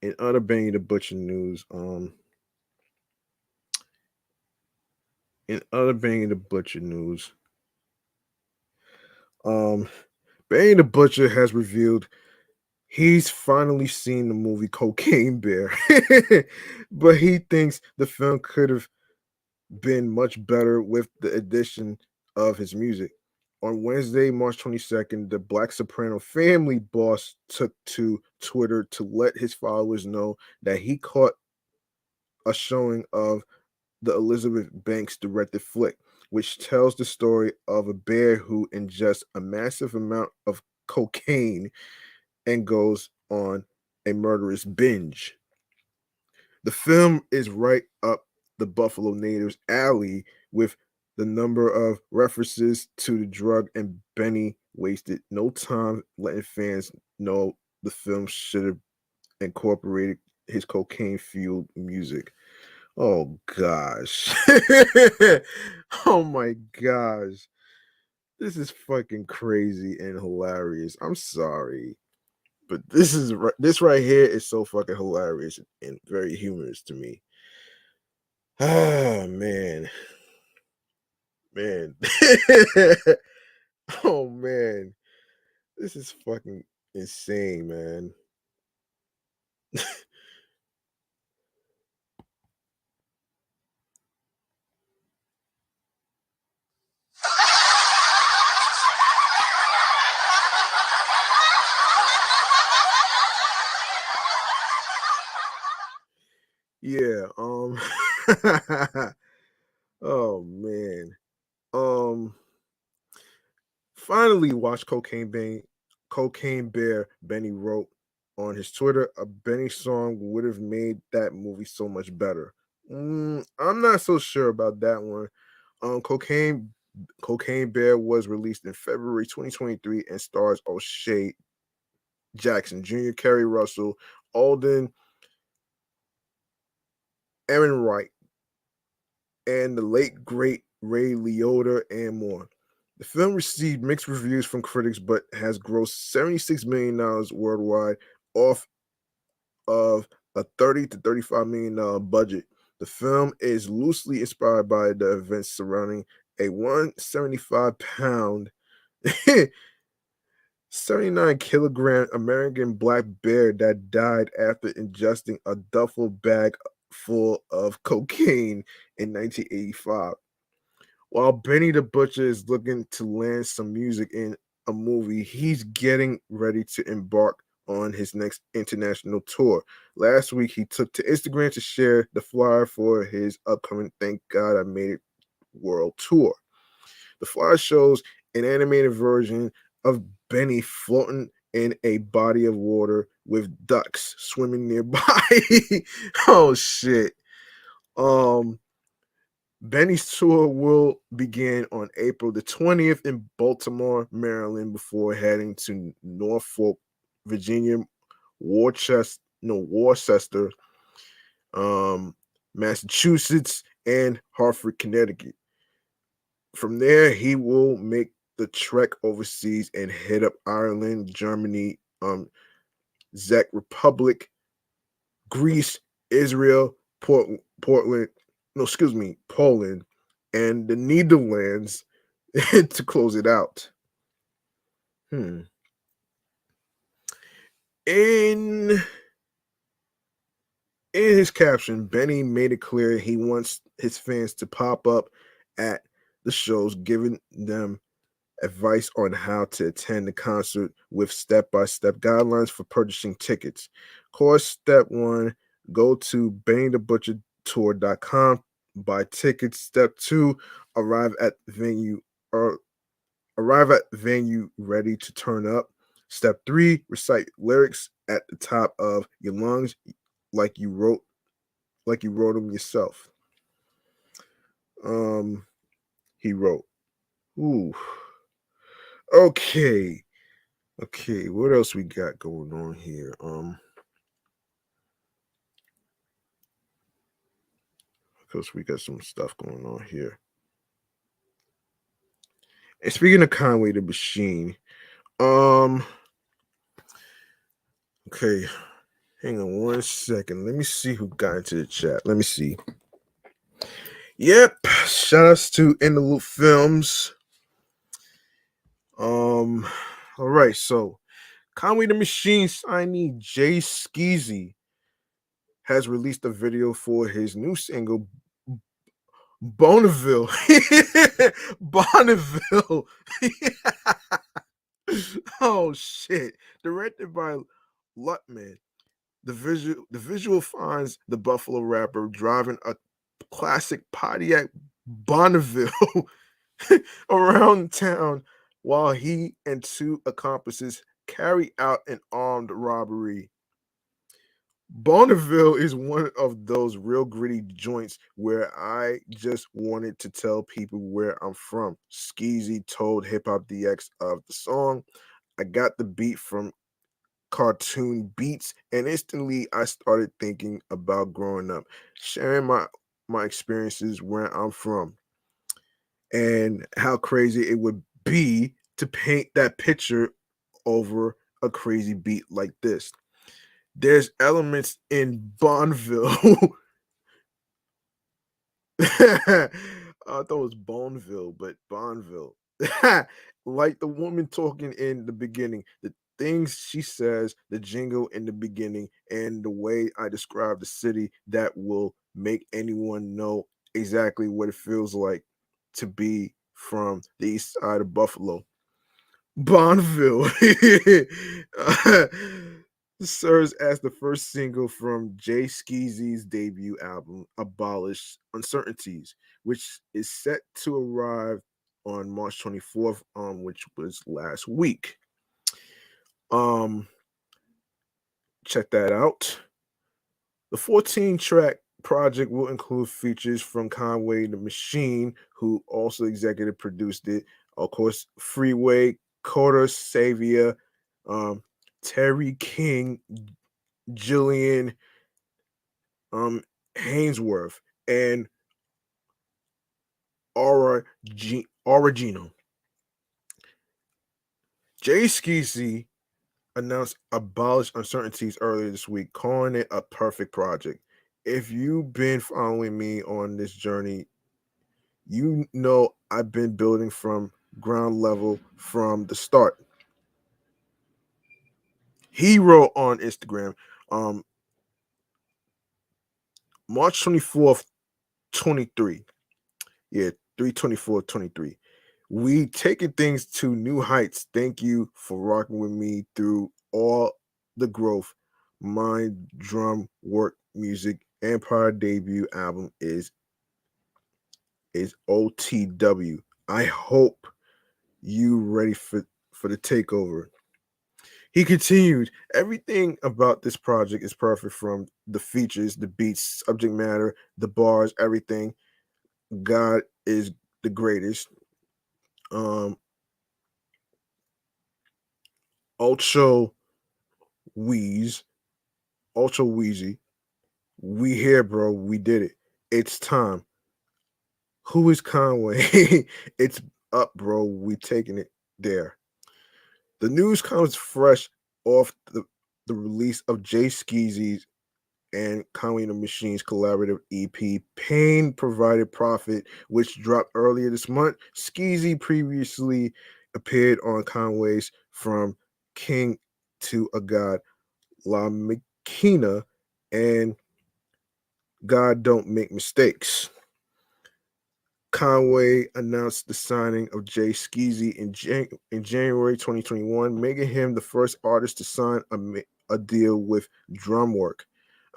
in other Benny the Butcher news, in other Benny the Butcher news, um, Benny the Butcher has revealed he's finally seen the movie Cocaine Bear, but he thinks the film could have been much better with the addition of his music. On Wednesday, March 22nd, the Black Soprano family boss took to Twitter to let his followers know that he caught a showing of the Elizabeth Banks directed flick, which tells the story of a bear who ingests a massive amount of cocaine and goes on a murderous binge. The film is right up the Buffalo natives' alley with the number of references to the drug, and Benny wasted no time letting fans know the film should have incorporated his cocaine-fueled music. Oh gosh. Oh my gosh. This is fucking crazy and hilarious. I'm sorry. But this right here is so fucking hilarious and very humorous to me. Ah man. Man. Oh man. This is fucking insane, man. Yeah, oh man. Um Finally watched Cocaine Bear Benny wrote on his Twitter, a Benny song would have made that movie so much better. I'm not so sure about that one. Cocaine Bear was released in February 2023 and stars O'Shea Jackson Jr., Kerry Russell, Alden Aaron Wright, and the late great Ray Liotta, and more. The film received mixed reviews from critics, but has grossed $76 million worldwide off of a $30 to $35 million budget. The film is loosely inspired by the events surrounding a 175-pound, 79-kilogram American black bear that died after ingesting a duffel bag full of cocaine in 1985. While Benny the Butcher is looking to land some music in a movie, he's getting ready to embark on his next international tour. Last week, he took to Instagram to share the flyer for his upcoming Thank God I Made It World Tour. The flyer shows an animated version of Benny floating in a body of water with ducks swimming nearby. Oh shit. Um Benny's tour will begin on April the 20th in Baltimore, Maryland, before heading to Norfolk, Virginia, Worcester, Massachusetts, and Hartford, Connecticut. From there, he will make the trek overseas and head up Ireland, Germany, Czech Republic, Greece, Israel, Portland, no, excuse me, Poland, and the Netherlands to close it out. Hmm. In in his caption, Benny made it clear he wants his fans to pop up at the shows, giving them advice on how to attend the concert with step-by-step guidelines for purchasing tickets. Course step one, go to bennythebutchertour.com, buy tickets. Step two, arrive at venue or arrive at venue ready to turn up. Step three, recite lyrics at the top of your lungs like you wrote them yourself. Um he wrote. Ooh. Okay. Okay, what else we got going on here? Because we got some stuff going on here. And speaking of Conway the Machine, um, okay, hang on one second. Let me see who got into the chat. Let me see. Yep, shout outs to In the Loop Films. All right, so Conway the Machine signee Jay Skeese has released a video for his new single Bonneville. Bonneville. Oh shit. Directed by Lutman. The visual finds the Buffalo rapper driving a classic Pontiac Bonneville around town while he and two accomplices carry out an armed robbery. Bonneville is one of those real gritty joints where I just wanted to tell people where I'm from. Skeezy told Hip Hop DX of the song. I got the beat from cartoon beats, and instantly I started thinking about growing up, sharing my experiences where I'm from, and how crazy it would be to paint that picture over a crazy beat like this. There's elements in Bonneville. I thought it was Bonneville, but Bonneville. Like the woman talking in the beginning, the things she says, the jingle in the beginning, and the way I describe the city that will make anyone know exactly what it feels like to be from the east side of Buffalo. Bonneville uh, serves as the first single from Jay Skeezy's debut album, Abolish Uncertainties, which is set to arrive on March 24th, which was last week. Um, Check that out. The 14-track project will include features from Conway the Machine, who also executive produced it. Of course, Freeway, Coda Savia, um, Terry King, Jillian Hainsworth, and Origino. Jay Skeese announced Abolish Uncertainties earlier this week, calling it a perfect project. If you've been following me on this journey, you know I've been building from ground level from the start. He wrote on Instagram, um, March 24th, 23. Yeah, 3/24/23. We taking things to new heights. Thank you for rocking with me through all the growth. My drum work music Empire debut album is OTW. I hope you ready for the takeover. He continued, everything about this project is perfect, from the features, the beats, subject matter, the bars, everything. God is the greatest. Um, Ultra Wheeze, Ultra Wheezy. We here, bro. We did it. It's time. Who is Conway? It's up, bro. We taking it there. The news comes fresh off the release of Jay Skeezy's and Conway the Machine's collaborative EP, Pain Provided Profit, which dropped earlier this month. Skeezy previously appeared on Conway's From King to a God, La Makina, and God Don't Make Mistakes. Conway announced the signing of Jay Skeese in January 2021, making him the first artist to sign a deal with Drumwork.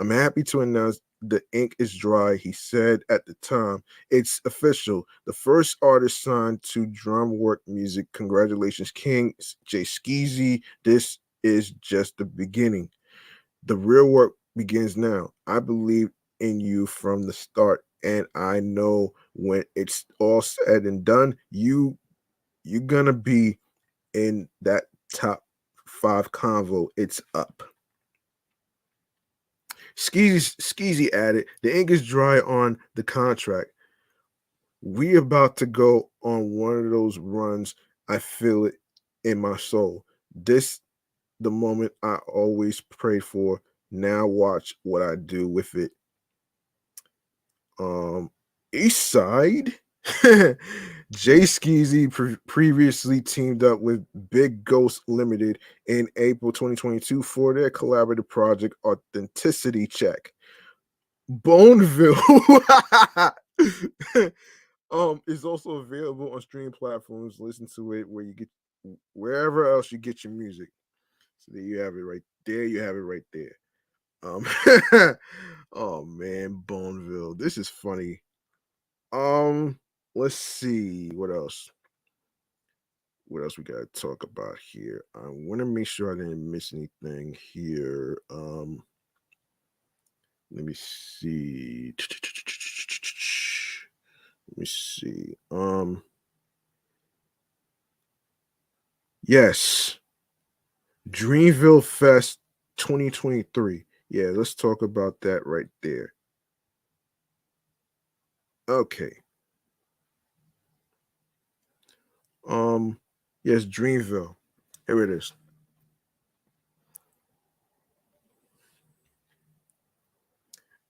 I'm happy to announce the ink is dry, he said at the time. It's official. The first artist signed to Drumwork Music. Congratulations, King Jay Skeese. This is just the beginning. The real work begins now. I believe in you from the start, and I know when it's all said and done, you're gonna be in that top 5 convo. It's up. Skeezy added, the ink is dry on the contract. We about to go on one of those runs. I feel it in my soul. This the moment I always prayed for. Now watch what I do with it. Um, East Side. Jay Skeezy previously teamed up with Big Ghost Limited in April 2022 for their collaborative project Authenticity Check. Bonneville is also available on streaming platforms. Listen to it where you get wherever else you get your music. So there you have it right there. You have it right there. Um, oh man, Bonneville. This is funny. Um, let's see what else. What else we gotta talk about here? I want to make sure I didn't miss anything here. Let me see. Let me see. Yes. Dreamville Fest 2023. Yeah, let's talk about that right there. Okay. Yes, Dreamville. Here it is.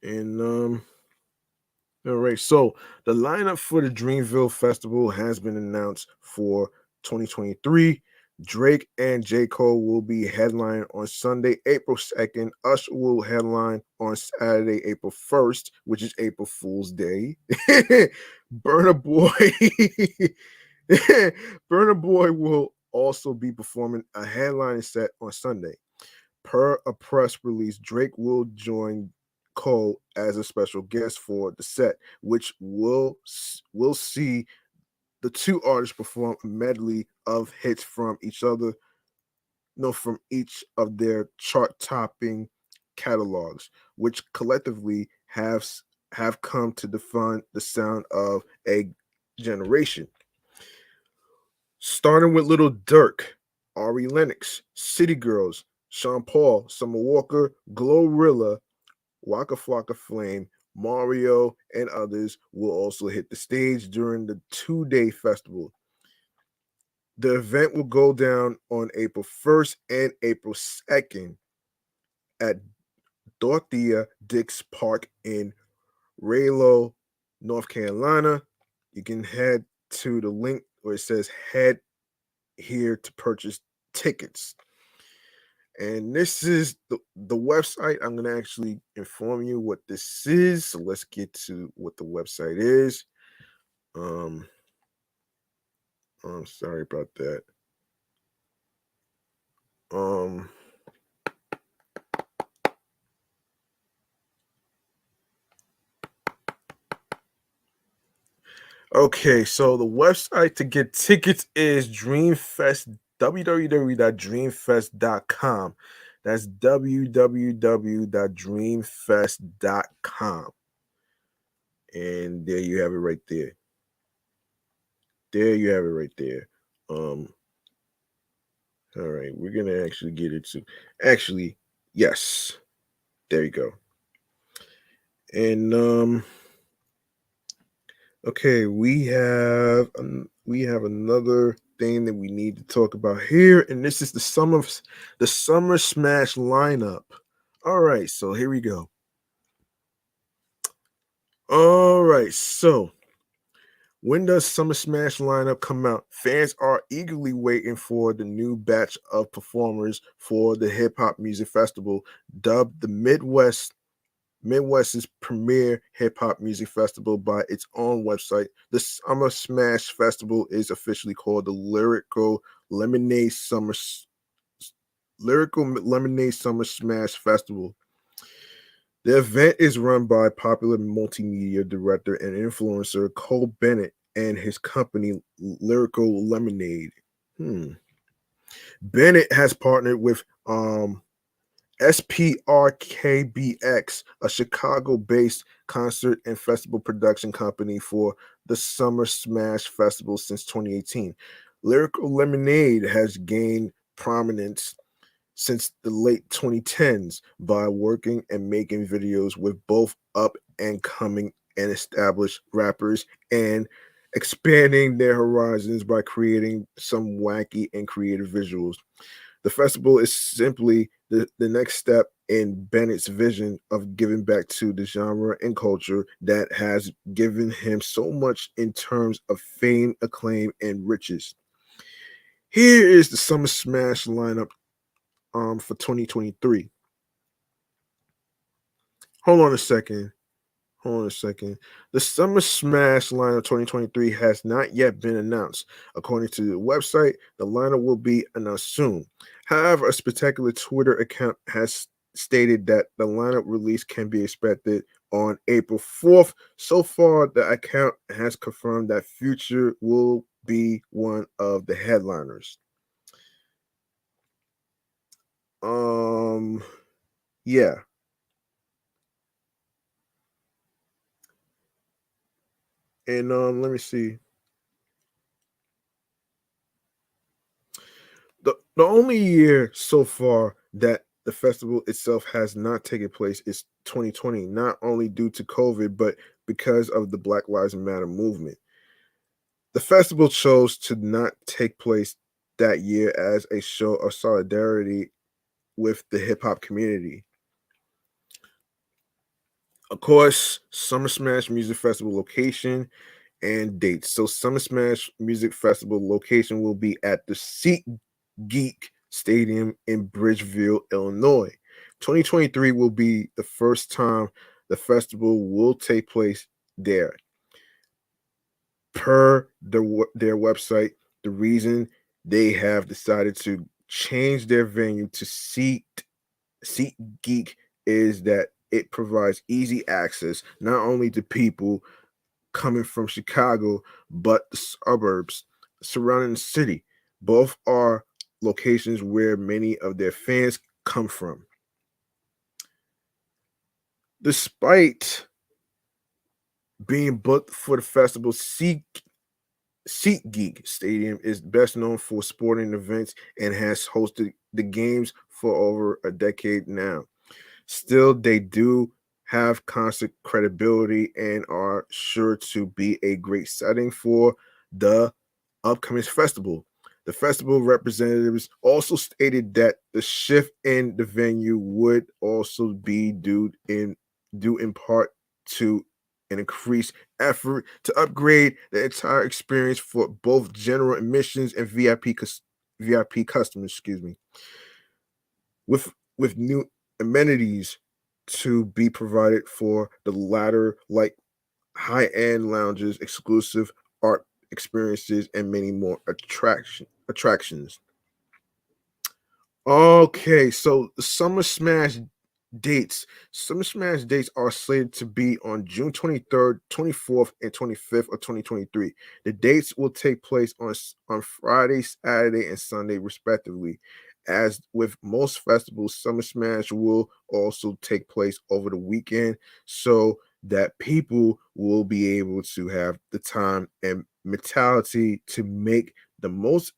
And all right, so the lineup for the Dreamville Festival has been announced for 2023. Drake and J. Cole will be headlining on Sunday, April 2nd. Usher will headline on Saturday, April 1st, which is April Fool's Day. Burna Boy. Burna Boy will also be performing a headlining set on Sunday. Per a press release, Drake will join Cole as a special guest for the set, which will see the two artists perform a medley of hits from each of their chart-topping catalogs, which collectively have come to define the sound of a generation. Starting with Little Dirk, Ari Lennox, City Girls, Sean Paul, Summer Walker, Glorilla, Waka Flocka Flame, Mario, and others will also hit the stage during the 2-day festival. The event will go down on April 1st and April 2nd at Dorothea Dix Park in Raylo, North Carolina. You can head to the link where it says head here to purchase tickets. And this is the website. I'm going to actually inform you what this is. So let's get to what the website is. I'm sorry about that. Okay, so the website to get tickets is Dreamfest, www.dreamfest.com. That's www.dreamfest.com. And there you have it right there. There you have it right there. All right, we're gonna actually get it to yes. There you go. And okay, we have another thing that we need to talk about here, and this is the summer smash lineup. All right, so here we go. All right, so when does Summer Smash lineup come out? Fans are eagerly waiting for the new batch of performers for the Hip Hop Music Festival, dubbed the Midwest's premier hip hop music festival by its own website. The Summer Smash Festival is officially called the Lyrical Lemonade Summer Smash Festival. The event is run by popular multimedia director and influencer Cole Bennett and his company Lyrical Lemonade. Bennett has partnered with SPRKBX, a Chicago-based concert and festival production company, for the Summer Smash Festival since 2018. Lyrical Lemonade has gained prominence since the late 2010s by working and making videos with both up and coming and established rappers and expanding their horizons by creating some wacky and creative visuals. The festival is simply the next step in Bennett's vision of giving back to the genre and culture that has given him so much in terms of fame, acclaim, and riches. Here is the Summer Smash lineup for 2023. Hold on a second. The Summer Smash lineup 2023 has not yet been announced. According to the website, the lineup will be announced soon. However, a spectacular Twitter account has stated that the lineup release can be expected on April 4th. So far, the account has confirmed that Future will be one of the headliners. Yeah. And let me see. The only year so far that the festival itself has not taken place is 2020, not only due to COVID, but because of the Black Lives Matter movement. The festival chose to not take place that year as a show of solidarity with the hip hop community. Of course, Summer Smash Music Festival location and dates. So, Summer Smash Music Festival location will be at the Seat Geek Stadium in Bridgeville, Illinois. 2023 will be the first time the festival will take place there. Per their website, the reason they have decided to change their venue to Seat Geek is that it provides easy access not only to people coming from Chicago, but the suburbs surrounding the city. Both are locations where many of their fans come from. Despite being booked for the festival, SeatGeek Stadium is best known for sporting events and has hosted the games for over a decade now. Still, they do have constant credibility and are sure to be a great setting for the upcoming festival. The festival representatives also stated that the shift in the venue would also be due in part to an increased effort to upgrade the entire experience for both general admissions and VIP customers, with new amenities to be provided for the latter, like high-end lounges, exclusive art experiences, and many more attractions. Okay, so the Summer Smash dates are slated to be on June 23rd, 24th, and 25th of 2023. The dates will take place on Friday, Saturday, and Sunday, respectively. As with most festivals, Summer Smash will also take place over the weekend so that people will be able to have the time and mentality to make the most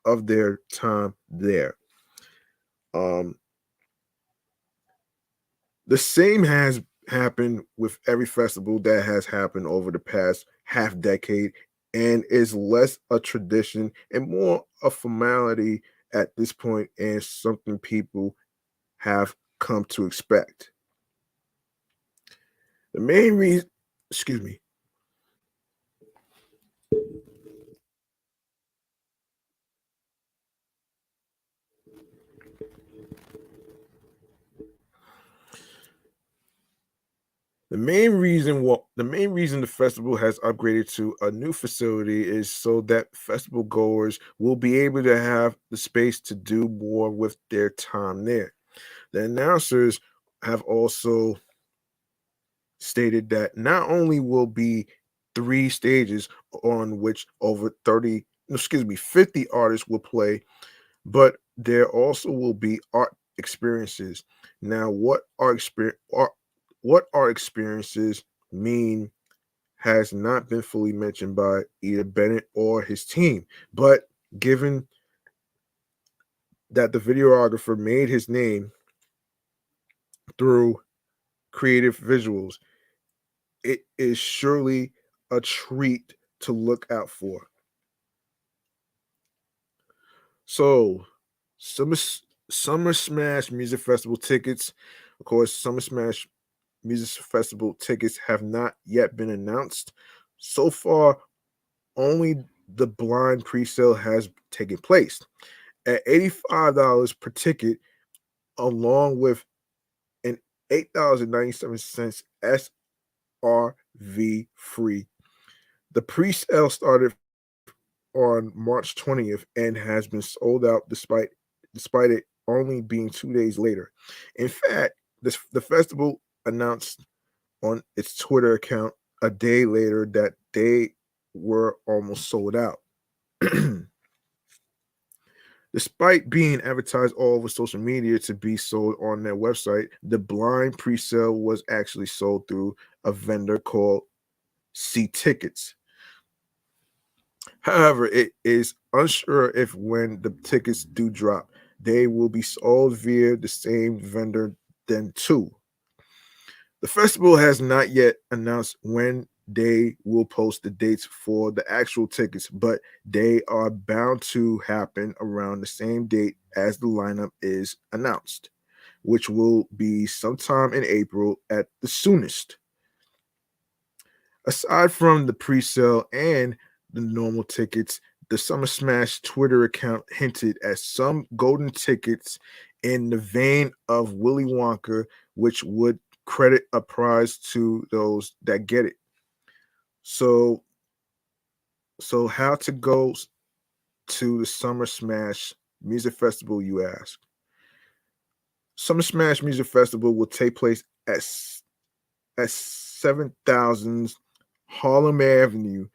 of their time there. Um, the same has happened with every festival that has happened over the past half decade and is less a tradition and more a formality at this point and something people have come to expect. The main reason, excuse me, the main reason the festival has upgraded to a new facility is so that festival goers will be able to have the space to do more with their time there. The announcers have also stated that not only will be three stages on which over 30, no, excuse me, 50 artists will play, but there also will be art experiences. Now, what art experiences mean has not been fully mentioned by either Bennett or his team. But given that the videographer made his name through creative visuals, it is surely a treat to look out for. So, Summer Summer Smash Music Festival tickets. Of course, Summer Smash Music Festival tickets have not yet been announced. So far, only the blind pre-sale has taken place at $85 per ticket, along with an $8.97 SRV free. The pre-sale started on March 20th and has been sold out despite it only being 2 days later. In fact, the festival announced on its Twitter account a day later that they were almost sold out. Despite being advertised all over social media to be sold on their website, the blind pre-sale was actually sold through a vendor called C Tickets. However, it is unsure if when the tickets do drop, they will be sold via the same vendor then too. The festival has not yet announced when they will post the dates for the actual tickets, but they are bound to happen around the same date as the lineup is announced, which will be sometime in April at the soonest. Aside from the pre-sale and the normal tickets, the Summer Smash Twitter account hinted at some golden tickets in the vein of Willy Wonka, which would credit a prize to those that get it. So, so how to go to the Summer Smash Music Festival, you ask? Summer Smash Music Festival will take place at 7,000 Harlem Avenue,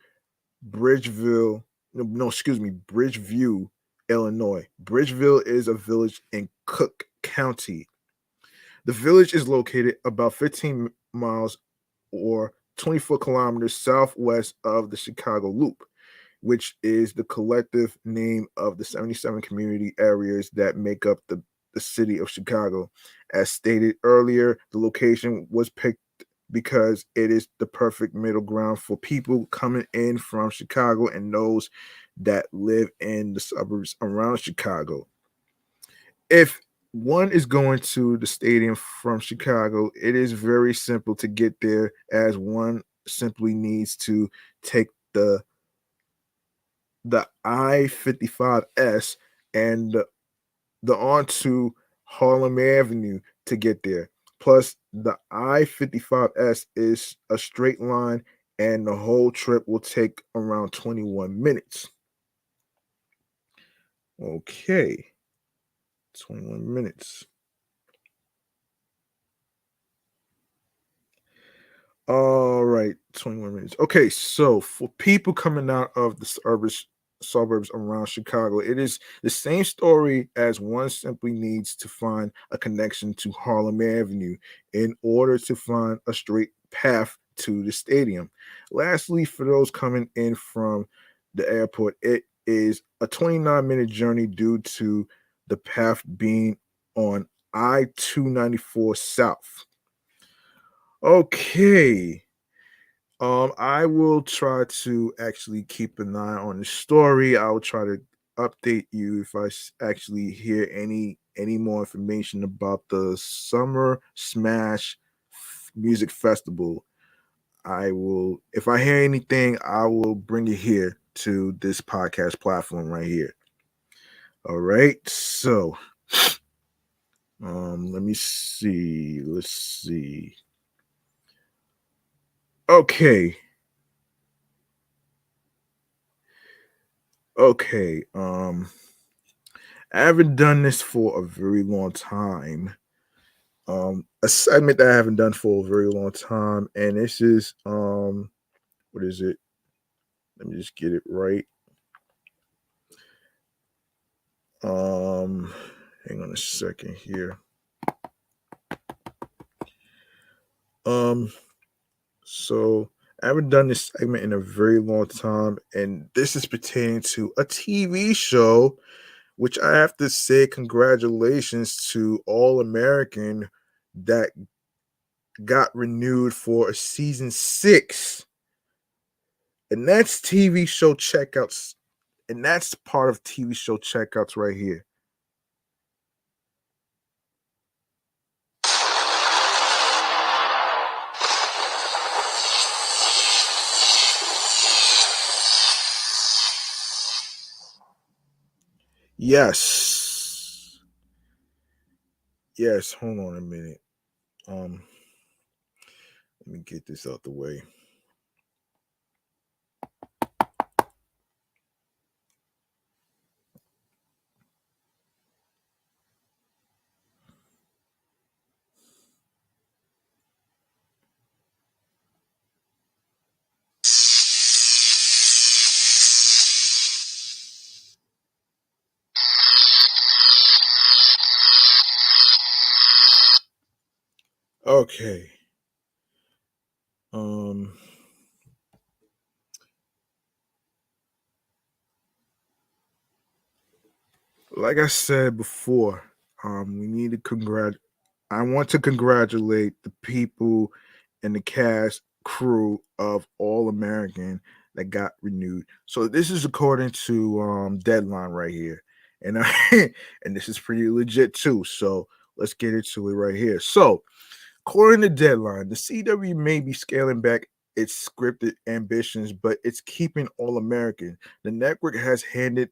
Bridgeville, no, excuse me, Bridgeview, Illinois. Bridgeville is a village in Cook County. The village is located about 15 miles or 24 kilometers southwest of the Chicago Loop, which is the collective name of the 77 community areas that make up the city of Chicago. As stated earlier, the location was picked because it is the perfect middle ground for people coming in from Chicago and those that live in the suburbs around Chicago. If one is going to the stadium from Chicago, it is very simple to get there, as one simply needs to take the I-55S and the onto Harlem Avenue to get there. Plus, the I-55S is a straight line, and the whole trip will take around 21 minutes. Okay, 21 minutes. All right, 21 minutes. Okay, so for people coming out of the suburbs around Chicago, it is the same story, as one simply needs to find a connection to Harlem Avenue in order to find a straight path to the stadium. Lastly, for those coming in from the airport, it is a 29-minute journey due to the path being on I-294 South. Okay. I will try to actually keep an eye on the story. I will try to update you if I actually hear any more information about the Summer Smash Music Festival. I will, if I hear anything, I will bring it here to this podcast platform right here. All right. So, let me see. Let's see. Okay. Okay. I haven't done this for a very long time. A segment that I haven't done for a very long time, and this is what is it? Let me just get it right. Um, hang on a second here. Um, so I haven't done this segment in a very long time, and this is pertaining to a TV show, which I have to say congratulations to All American that got renewed for a season 6. And that's TV show checkouts. And that's part of TV show checkouts right here. Yes. Yes, hold on a minute. Let me get this out the way. Okay. Um Like I said before, we need to I want to congratulate the people and the cast crew of All American that got renewed. So this is according to Deadline right here, and and this is pretty legit too. So let's get into it right here. So according to Deadline, the CW may be scaling back its scripted ambitions, but it's keeping All American. The network has handed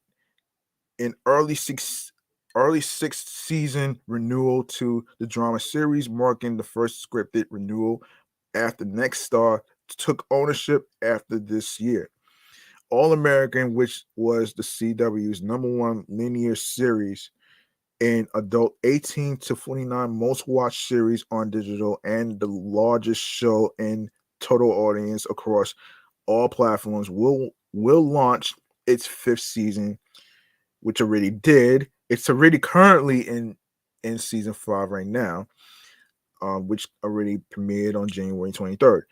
an early sixth season renewal to the drama series, marking the first scripted renewal after Next Star took ownership after this year. All American, which was the CW's number one linear series in adult 18 to 49 most watched series on digital and the largest show in total audience across all platforms, will launch its fifth season, which already did. It's already currently in season 5 right now, which already premiered on January 23rd.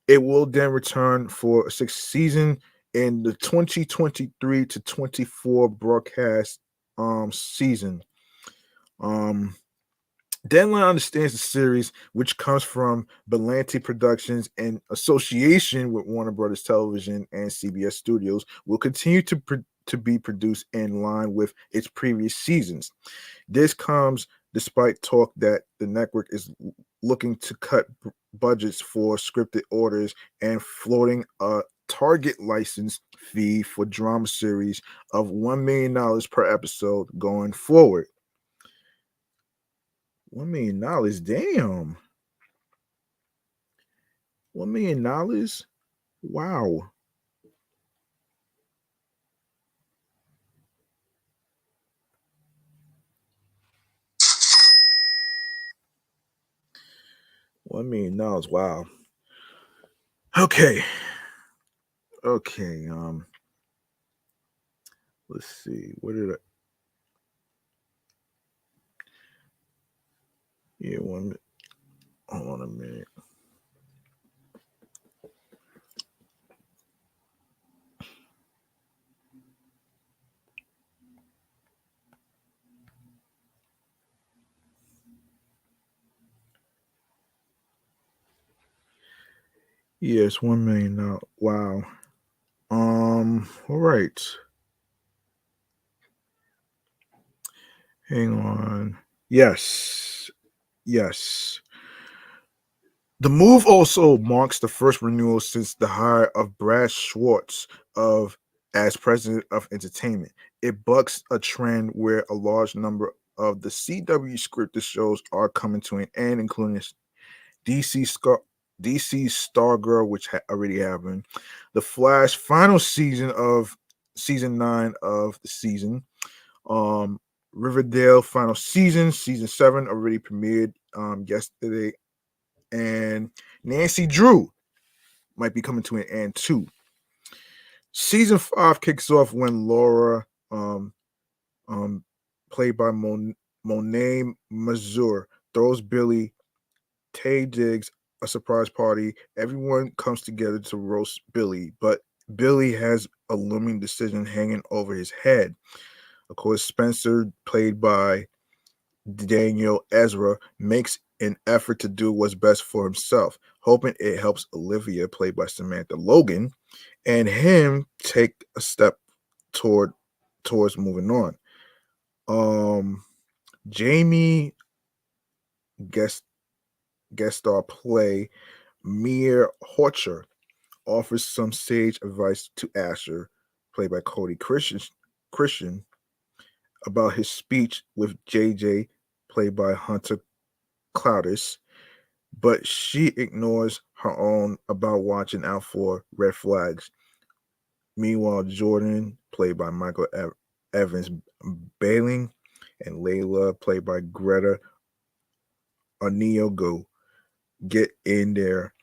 It will then return for a sixth season in the 2023 to 24 broadcast season. Um, Deadline understands the series, which comes from Berlanti Productions in association with Warner Brothers Television and CBS Studios, will continue to be produced in line with its previous seasons. This comes despite talk that the network is looking to cut budgets for scripted orders and floating a target license fee for drama series of $1 million per episode going forward. $1 million, damn. $1 million? Wow. $1 million. Wow. Okay. Okay. Let's see. What did I? Yeah, one minute. Hold on a minute. Yes, 1 million now. Wow. All right. Hang on. Yes. Yes. The move also marks the first renewal since the hire of Brad Schwartz of as president of entertainment. It bucks a trend where a large number of the CW scripted shows are coming to an end, including DC DC Stargirl, which already happened, the Flash final season of season 9 of the season, um, Riverdale final season 7 already premiered yesterday, and Nancy Drew might be coming to an end too. Season 5 kicks off when Laura, um, played by Monet Mazur, throws Billy Tay Diggs a surprise party. Everyone comes together to roast Billy, but Billy has a looming decision hanging over his head. Of course, Spencer, played by Daniel Ezra, makes an effort to do what's best for himself, hoping it helps Olivia, played by Samantha Logan, and him take a step towards moving on. Jamie guest star play Mir Horcher offers some sage advice to Asher, played by Cody Christian, about his speech with JJ, played by Hunter Cloudis, but she ignores her own about watching out for red flags. Meanwhile, Jordan, played by Michael Evans Bailing, and Layla, played by Greta Oniogo, get in their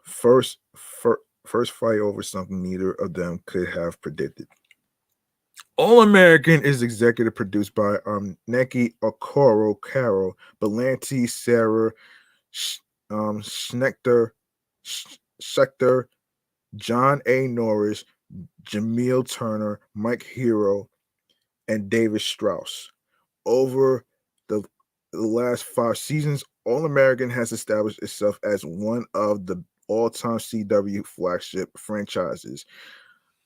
first fight over something neither of them could have predicted. All American is executive produced by Neki Okoro Carol, Belanti, Sarah Schnechter, Schechter, John A. Norris, Jameel Turner, Mike Hero, and David Strauss. Over the last 5 seasons, All American has established itself as one of the all-time CW flagship franchises,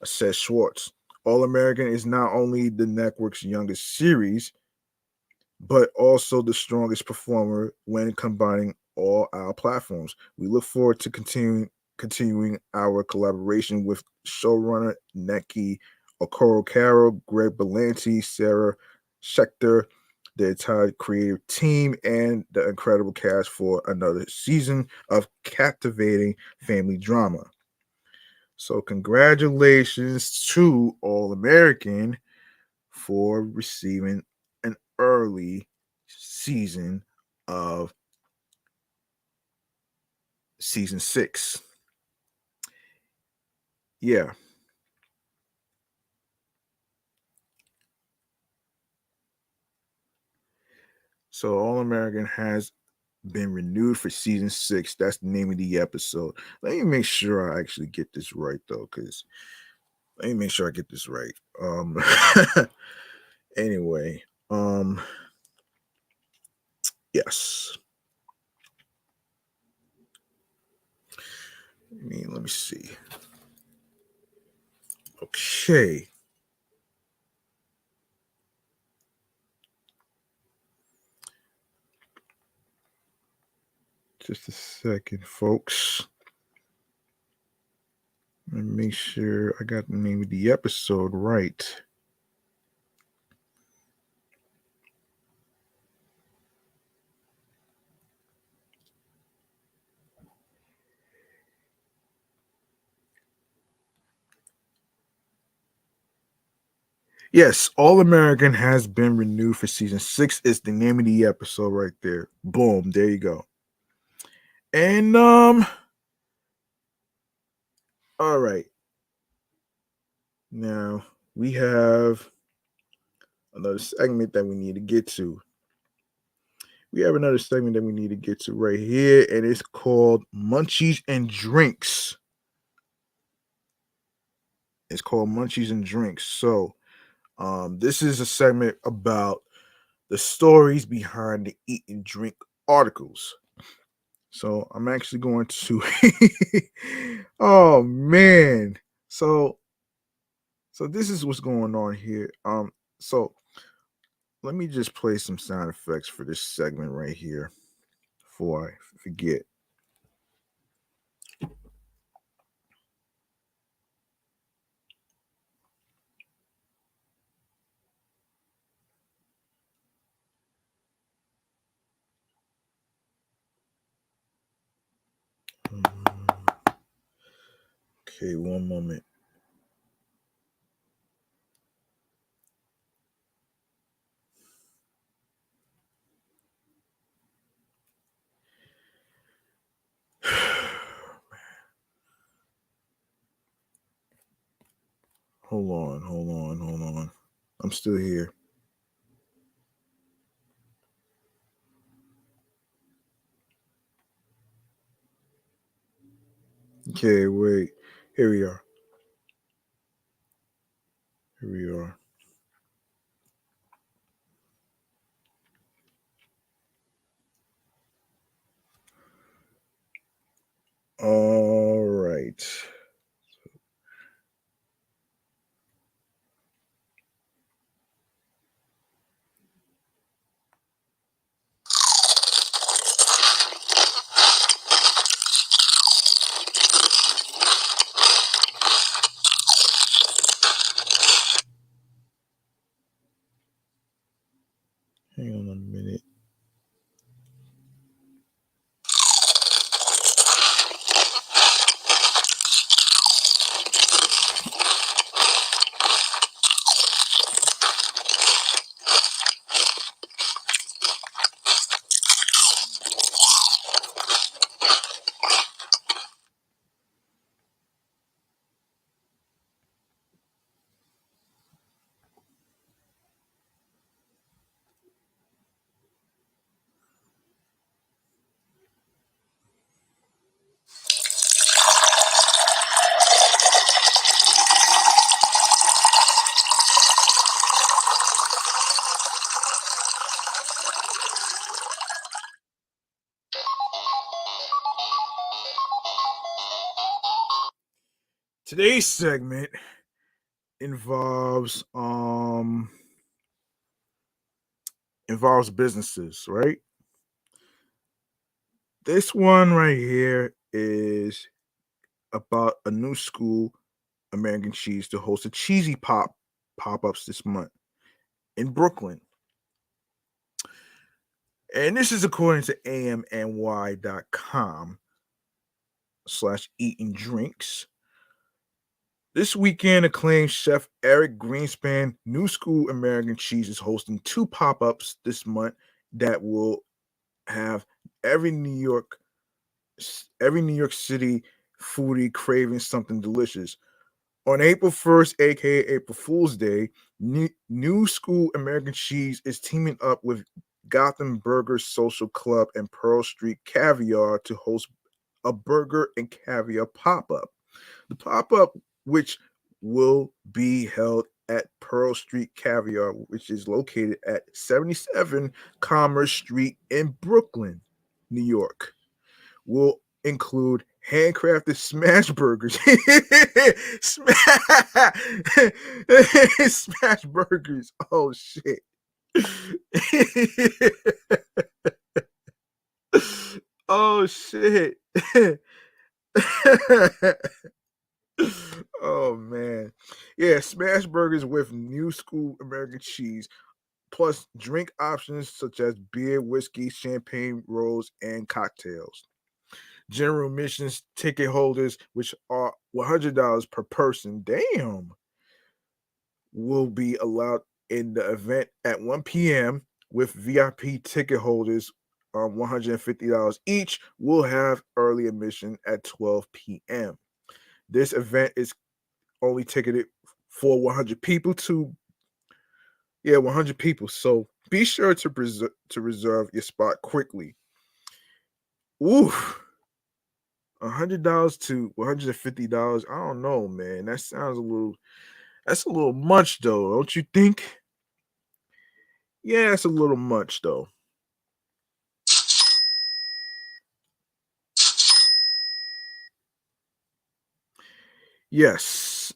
says Schwartz. All American is not only the network's youngest series, but also the strongest performer when combining all our platforms. We look forward to continuing our collaboration with showrunner Neki Okoro Caro, Greg Berlanti, Sarah Schechter, the entire creative team, and the incredible cast for another season of captivating family drama. So, congratulations to All American for receiving an early season of season 6. Yeah. So All American has been renewed for season 6. That's the name of the episode. Let me make sure I actually get this right though, because let me make sure I get this right. Anyway, yes. Let me see. Okay. Just a second, folks. Let me make sure I got the name of the episode right. Yes, All American has been renewed for season 6. Is the name of the episode right there. Boom, there you go. And all right. Now we have another segment that we need to get to. We have another segment that we need to get to right here, and it's called Munchies and Drinks. It's called Munchies and Drinks. So, this is a segment about the stories behind the eat and drink articles. So I'm actually going to oh man. So this is what's going on here. So let me just play some sound effects for this segment right here before I forget. Okay, one moment. Hold on. I'm still here. Okay, wait. Here we are. All right. Today's segment involves businesses, right? This one right here is about a new school, American Cheese, to host a cheesy pop-ups this month in Brooklyn. And this is according to amny.com/eat and drinks. This weekend, acclaimed chef Eric Greenspan's New School American Cheese is hosting 2 pop-ups this month that will have every New York City foodie craving something delicious. On April 1st, aka April Fool's Day, New School American Cheese is teaming up with Gotham Burger Social Club and Pearl Street Caviar to host a burger and caviar pop-up. The pop-up, which will be held at Pearl Street Caviar, which is located at 77 Commerce Street in Brooklyn, New York, will include handcrafted smash burgers. Smash burgers. Oh shit. Oh shit. Oh man. Yeah, smash burgers with New School American Cheese, plus drink options such as beer, whiskey, champagne rolls, and cocktails. General admissions ticket holders, which are $100 per person, will be allowed in the event at 1 p.m. with VIP ticket holders $150 each will have early admission at 12 p.m. This event is only ticketed for 100 people 100 people. So be sure to reserve your spot quickly. Oof. $100 to $150. I don't know, man. That's a little much though, don't you think? Yeah, it's a little much though. Yes.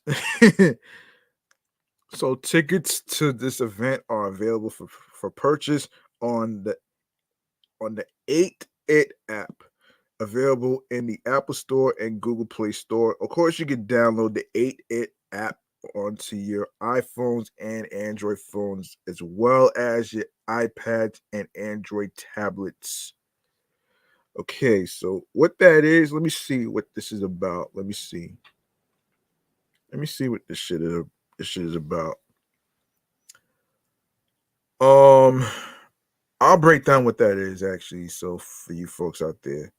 So tickets to this event are available for purchase on the 8 It app, available in the Apple Store and Google Play Store. Of course, you can download the 8 It app onto your iPhones and Android phones, as well as your iPads and Android tablets. Okay, so what that is, let me see what this is about. Let me see what this shit is about. I'll break down what that is actually, so for you folks out there.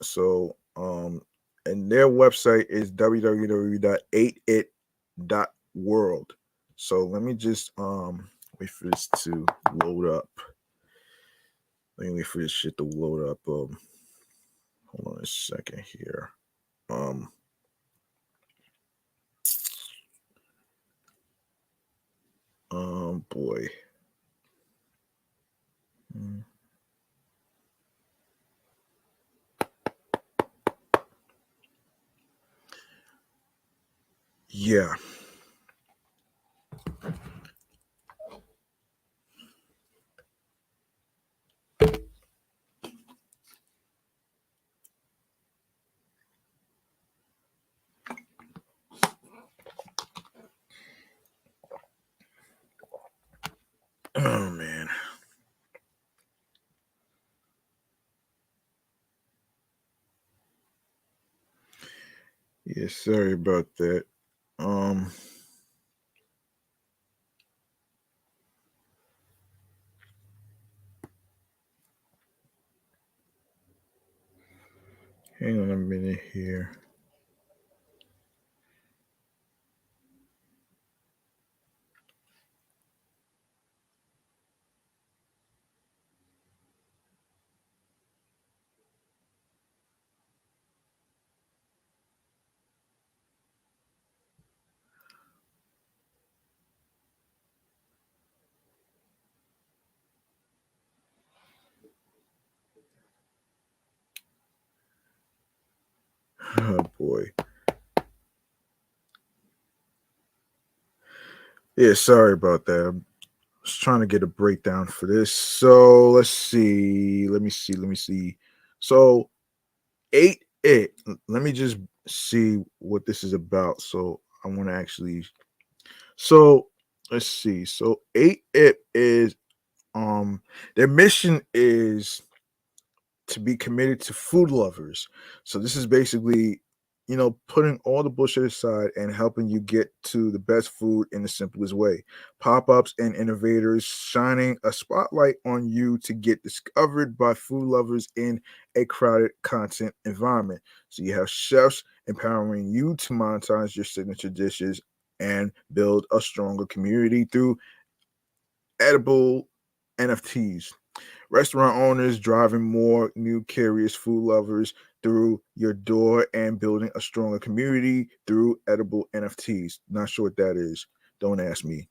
So, and their website is www.8it.world. So let me just wait for this to load up. Let me wait for this shit to load up. Hold on a second here. Boy. Yeah. Oh man. Yeah, sorry about that. Hang on a minute here. Oh boy. Yeah, sorry about that. I was trying to get a breakdown for this. So let's see. Let me see. So eight it. Let me just see what this is about. So I want to actually. So let's see. So eight it is their mission is to be committed to food lovers. So this is basically, putting all the bullshit aside and helping you get to the best food in the simplest way. Pop-ups and innovators shining a spotlight on you to get discovered by food lovers in a crowded content environment. So you have chefs empowering you to monetize your signature dishes and build a stronger community through edible NFTs. Restaurant owners driving more new curious food lovers through your door and building a stronger community through edible NFTs. Not sure what that is. Don't ask me.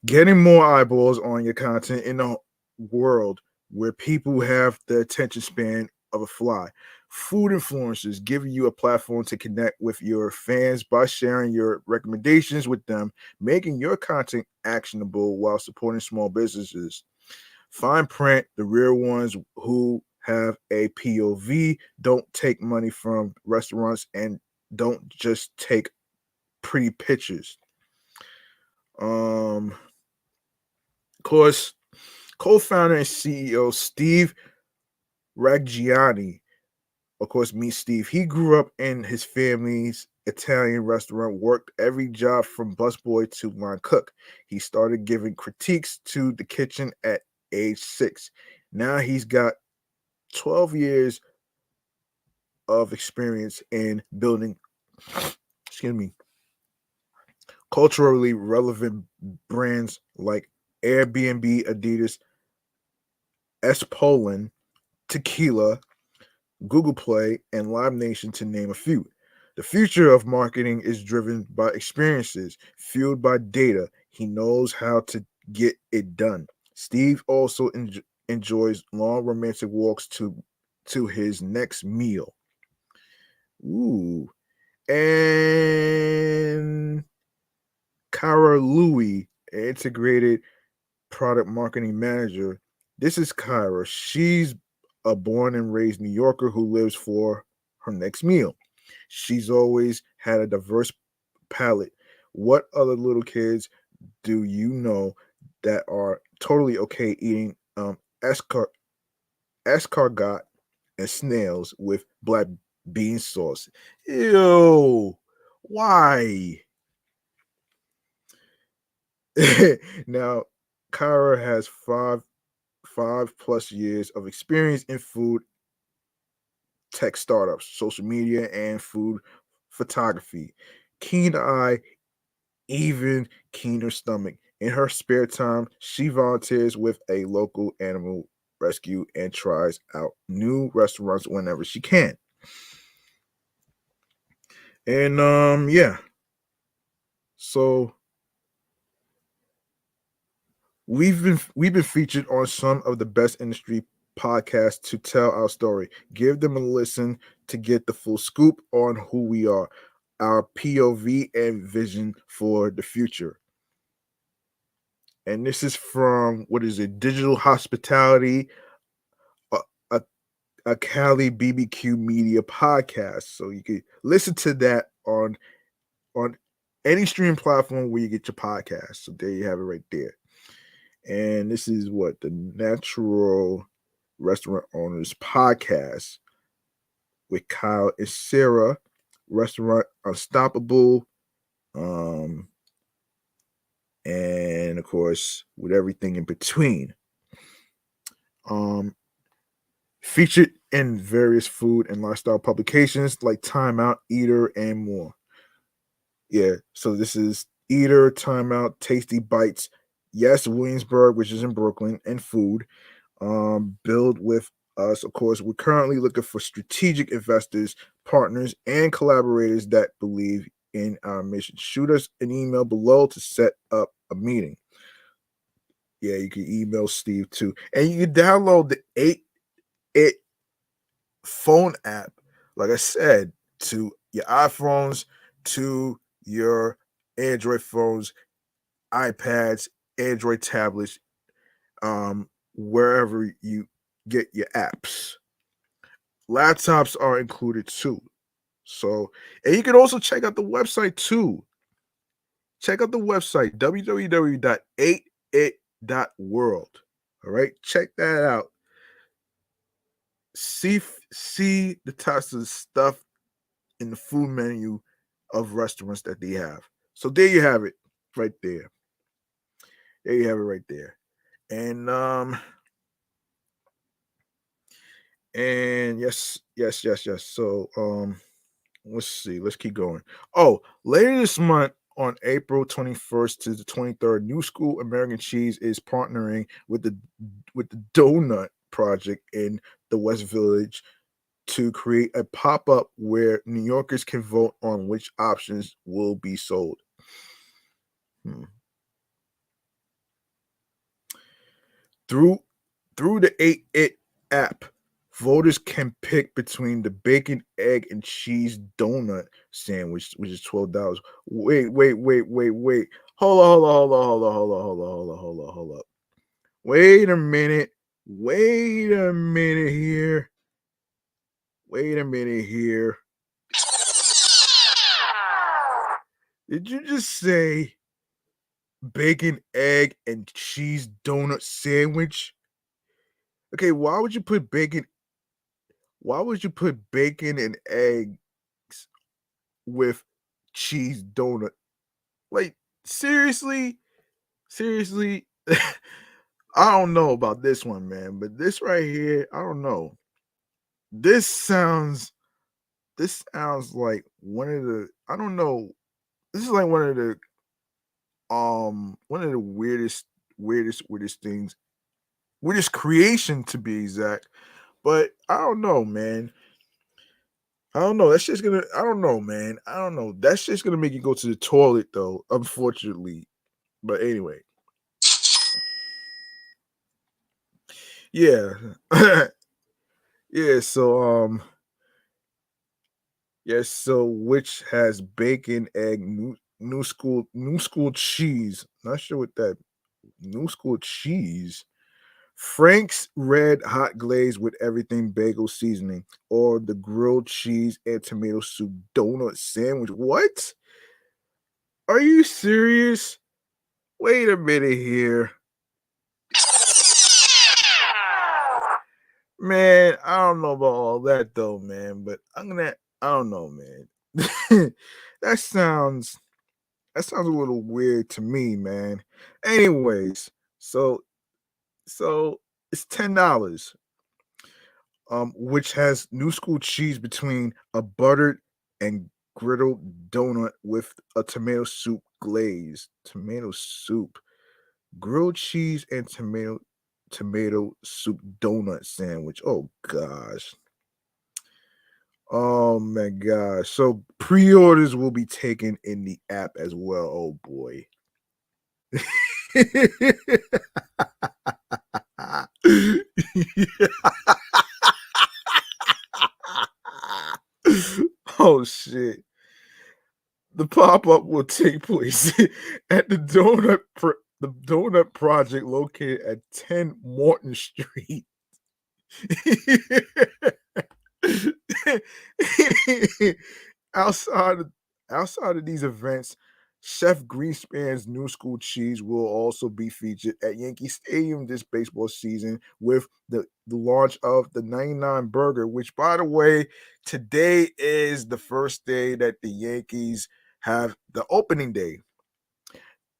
Getting more eyeballs on your content in a world where people have the attention span of a fly. Food influencers giving you a platform to connect with your fans by sharing your recommendations with them, making your content actionable while supporting small businesses. Fine print, the real ones who have a POV, don't take money from restaurants and don't just take pretty pictures. Of course, co-founder and CEO Steve Raggiani, of course, meet Steve. He grew up in his family's Italian restaurant, worked every job from busboy to line cook. He started giving critiques to the kitchen at age 6. Now he's got 12 years of experience in building, excuse me, culturally relevant brands like Airbnb, Adidas, S Poland, Tequila, Google Play, and Live Nation, to name a few. The future of marketing is driven by experiences, fueled by data. He knows how to get it done. Steve also enjoys long romantic walks to his next meal. Ooh. And Kara Louie, integrated product marketing manager. This is Kyra. She's a born and raised New Yorker who lives for her next meal. She's always had a diverse palate. What other little kids do you know that are totally okay eating escargot and snails with black bean sauce? Ew. Why? Now, Kyra has five plus years of experience in food tech startups, social media, and food photography. Keen eye, even keener stomach. In her spare time, she volunteers with a local animal rescue and tries out new restaurants whenever she can. And yeah. So we've been featured on some of the best industry podcasts to tell our story. Give them a listen to get the full scoop on who we are, our POV and vision for the future. And this is from, what is it, Digital Hospitality, a, a, a Cali BBQ Media podcast. So you can listen to that on any streaming platform where you get your podcast. So there you have it right there. And this is what the Natural Restaurant Owners Podcast with Kyle and Sarah, Restaurant Unstoppable, um, and of course with everything in between. Um, Featured in various food and lifestyle publications like Time Out, Eater, and more. Yeah, so this is Eater, Time Out, Tasty Bites, yes, Williamsburg, which is in Brooklyn, and food. Build with us. Of course, we're currently looking for strategic investors, partners, and collaborators that believe in our mission. Shoot us an email below to set up a meeting. Yeah, you can email Steve too. And you can download the 8 It phone app, like I said, to your iPhones, to your Android phones. iPads, Android tablets, wherever you get your apps. Laptops are included too. So, and you can also check out the website too. Check out the website www.8it.world. All right, check that out. See the types of stuff in the food menu of restaurants that they have. So there you have it, right there. There you have it, right there. And yes. So let's see. Let's keep going. Oh, later this month on April 21st to the 23rd, New School American Cheese is partnering with the Donut Project in the West Village to create a pop-up where New Yorkers can vote on which options will be sold. Through the 8it app, voters can pick between the bacon, egg, and cheese donut sandwich, which is $12. Wait. Hold on. Wait a minute here. Did you just say bacon, egg, and cheese donut sandwich? Okay, why would you put bacon and eggs with cheese donut? Like, seriously? I don't know about this one, man, but this right here, I don't know. This sounds like one of the, I don't know. This is like one of the weirdest things, weirdest creation to be exact. But I don't know, man. I don't know. That's just gonna. I don't know, man. I don't know. That's just gonna make you go to the toilet, though. Unfortunately, but anyway, yeah, yeah. So yes. So which has bacon, egg, new school cheese. Not sure what that new school cheese. Frank's red hot glaze with everything bagel seasoning, or the grilled cheese and tomato soup donut sandwich. What? Are you serious? Wait a minute here. Man, I don't know about all that though, man, but I don't know, man. that sounds a little weird to me, man. Anyways, so it's $10. Which has new school cheese between a buttered and griddled donut with a tomato soup glaze. Tomato soup, grilled cheese, and tomato soup donut sandwich. Oh gosh. Oh my gosh. So pre-orders will be taken in the app as well. Oh boy. Oh shit. The pop-up will take place at the Donut Project located at 10 Morton Street. outside of, outside of these events, Chef Greenspan's new school cheese will also be featured at Yankee Stadium this baseball season with the launch of the 99 burger, which, by the way, today is the first day that the Yankees have the opening day.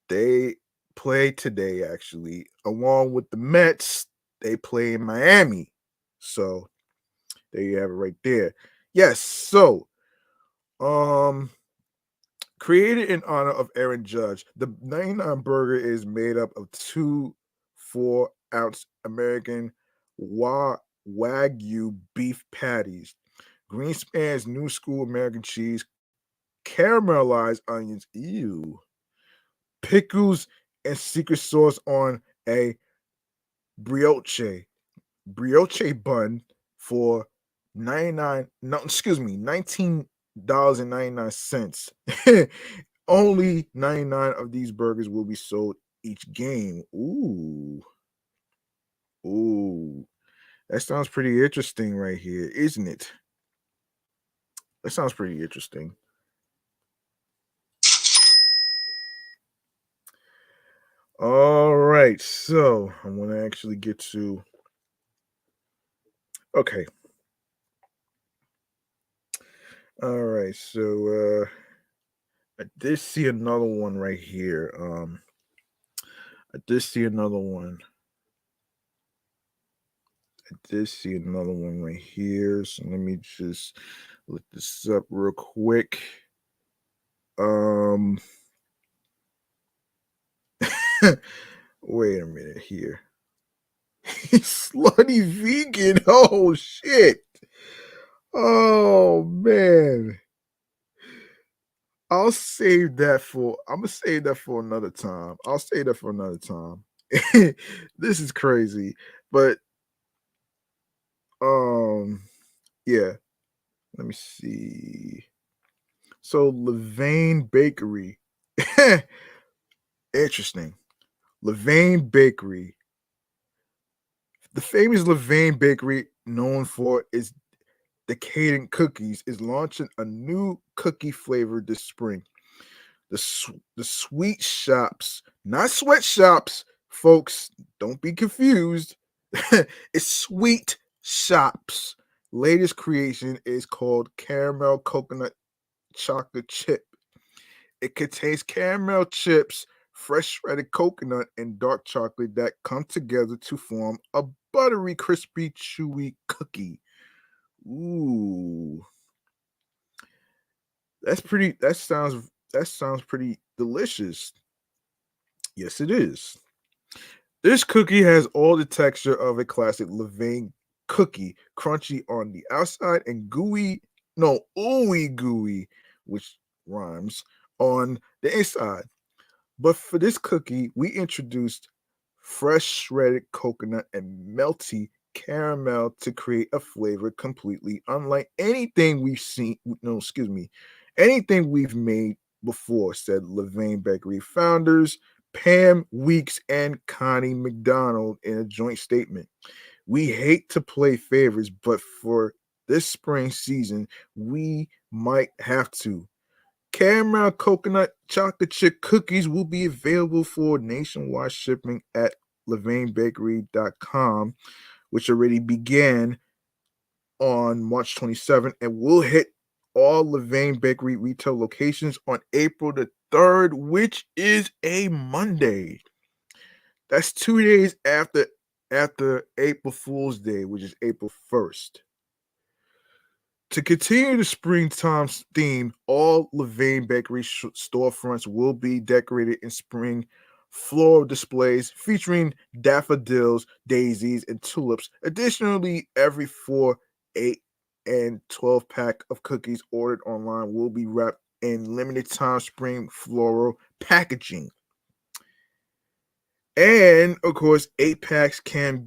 They play today, actually, along with the Mets. They play in Miami. So there you have it right there. Yes, so created in honor of Aaron Judge, the 99 burger is made up of 2 4-ounce American Wagyu beef patties, Greenspan's new school American cheese, caramelized onions, ew, pickles, and secret sauce on a brioche bun for 99 no excuse me $19.99. Only 99 of these burgers will be sold each game. Ooh. That sounds pretty interesting right here, isn't it? That sounds pretty interesting. All right, so I want to actually get to. Okay. All right, so I did see another one right here. I did see another one. I did see another one right here. So let me just look this up real quick. Wait a minute here. Slutty vegan. Oh shit. Oh man. I'm gonna save that for another time. I'll save that for another time. This is crazy. But yeah, let me see. So Levain Bakery. Interesting. Levain Bakery. The famous Levain Bakery, known for its decadent cookies, is launching a new cookie flavor this spring. The sweet shops, not sweatshops, folks. Don't be confused. It's sweet shops. Latest creation is called caramel coconut chocolate chip. It contains caramel chips, fresh shredded coconut, and dark chocolate that come together to form a buttery, crispy, chewy cookie. Ooh, that's pretty. That sounds pretty delicious. Yes, it is. This cookie has all the texture of a classic Levain cookie, crunchy on the outside and ooey gooey, which rhymes, on the inside. But for this cookie, we introduced fresh shredded coconut and melty caramel to create a flavor completely unlike anything we've seen. No, excuse me, anything we've made before, said Levain Bakery founders Pam Weeks and Connie McDonald in a joint statement. We hate to play favorites, but for this spring season, we might have to. Caramel coconut chocolate chip cookies will be available for nationwide shipping at levainbakery.com, which already began on March 27th and will hit all Levain Bakery retail locations on April the 3rd, which is a Monday. That's 2 days after April Fool's Day, which is April 1st. To continue the springtime theme, all Levain Bakery storefronts will be decorated in spring floral displays featuring daffodils, daisies, and tulips. Additionally, every 4, 8, and 12 pack of cookies ordered online will be wrapped in limited time spring floral packaging. And of course, 8 packs can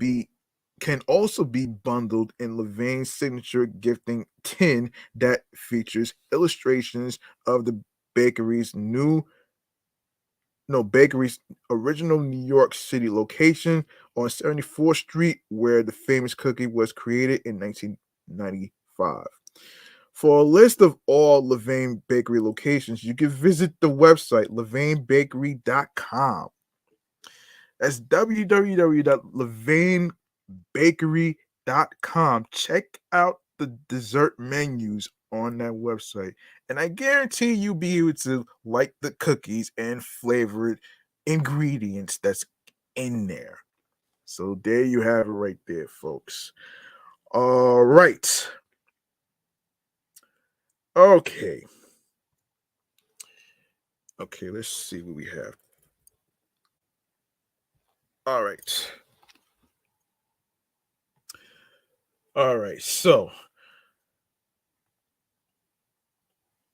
also be bundled in Levain's signature gifting tin that features illustrations of the bakery's bakery's original New York City location on 74th Street, where the famous cookie was created in 1995. For a list of all Levain Bakery locations, you can visit the website levainbakery.com. That's www.levainbakery.com. Check out the dessert menus on that website. And I guarantee you'll be able to like the cookies and flavored ingredients that's in there. So there you have it right there, folks. All right. Okay. Okay, let's see what we have. All right. All right. So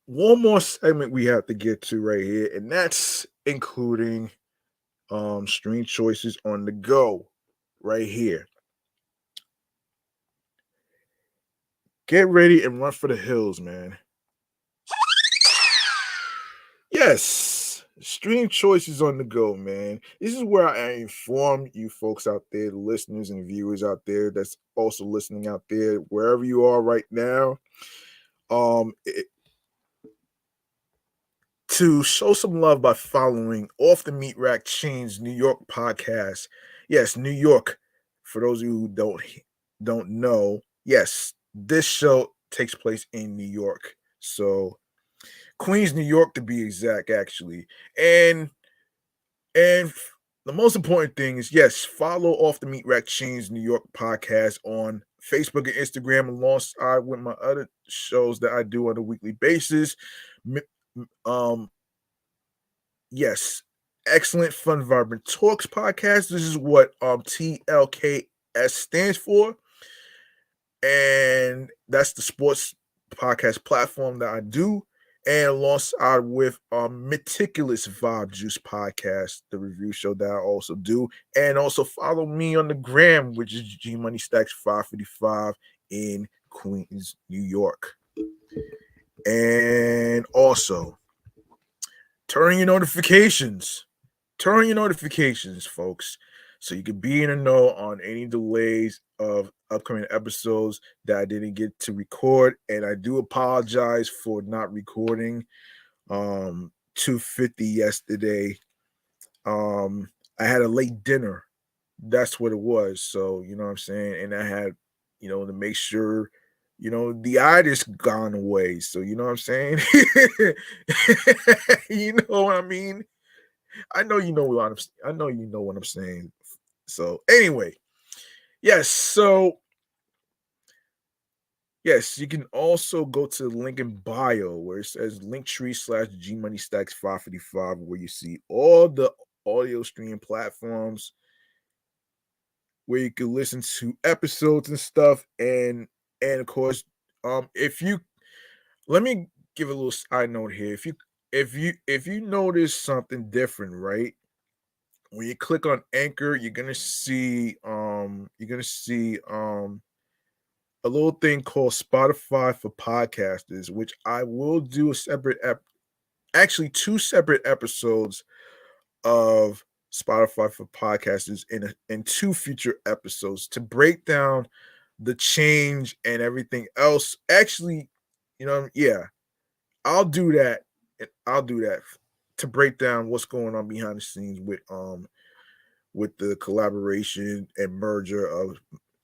one more segment we have to get to right here, and that's including stream choices on the go right here. Get ready and run for the hills, man. Yes, stream choices on the go, man. This is where I inform you folks out there, the listeners and viewers out there that's also listening out there, wherever you are right now. To show some love by following Off the Meat Rack Chainz New York podcast. Yes, New York. For those of you who don't know, yes, this show takes place in New York. So Queens, New York to be exact, actually. And the most important thing is, yes, follow Off the Meat Rack Chainz New York podcast on Facebook and Instagram alongside with my other shows that I do on a weekly basis. Yes, excellent, fun, vibrant talks podcast. This is what TLKS stands for, and that's the sports podcast platform that I do. And alongside with Meticulous Vibe Juice podcast, the review show that I also do. And also follow me on the gram, which is G Money Stacks 555 in Queens, New York. And also turn your notifications, folks, so you can be in the know on any delays of upcoming episodes that I didn't get to record. And I do apologize for not recording 250 yesterday. I had a late dinner. That's what it was. So, you know what I'm saying? And I had, to make sure, the itis gone away. So, you know what I'm saying? You know what I mean? I know you know what I'm saying. So anyway, yes. So yes, you can also go to the link in bio where it says Linktree/G Money Stacks 555, where you see all the audio streaming platforms where you can listen to episodes and stuff. And of course, if you let me give a little side note here. If you notice something different, right? When you click on Anchor, you're gonna see a little thing called Spotify for podcasters, which I will do a separate actually 2 separate episodes of Spotify for podcasters in 2 future episodes to break down the change and everything else. Actually, I'll do that. I'll do that to break down what's going on behind the scenes with the collaboration and merger of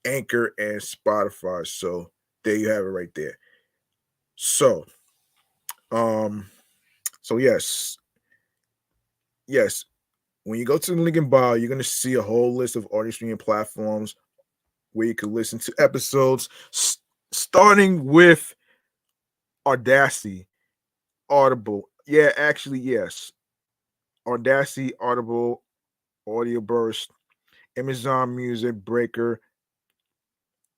Anchor and Spotify. So there you have it right there. So, yes. When you go to the link in bio, you're gonna see a whole list of audio streaming platforms where you can listen to episodes, starting with Audacity, Audible. Yeah, actually, yes. Audacity, Audible, Audio Burst, Amazon Music, Breaker,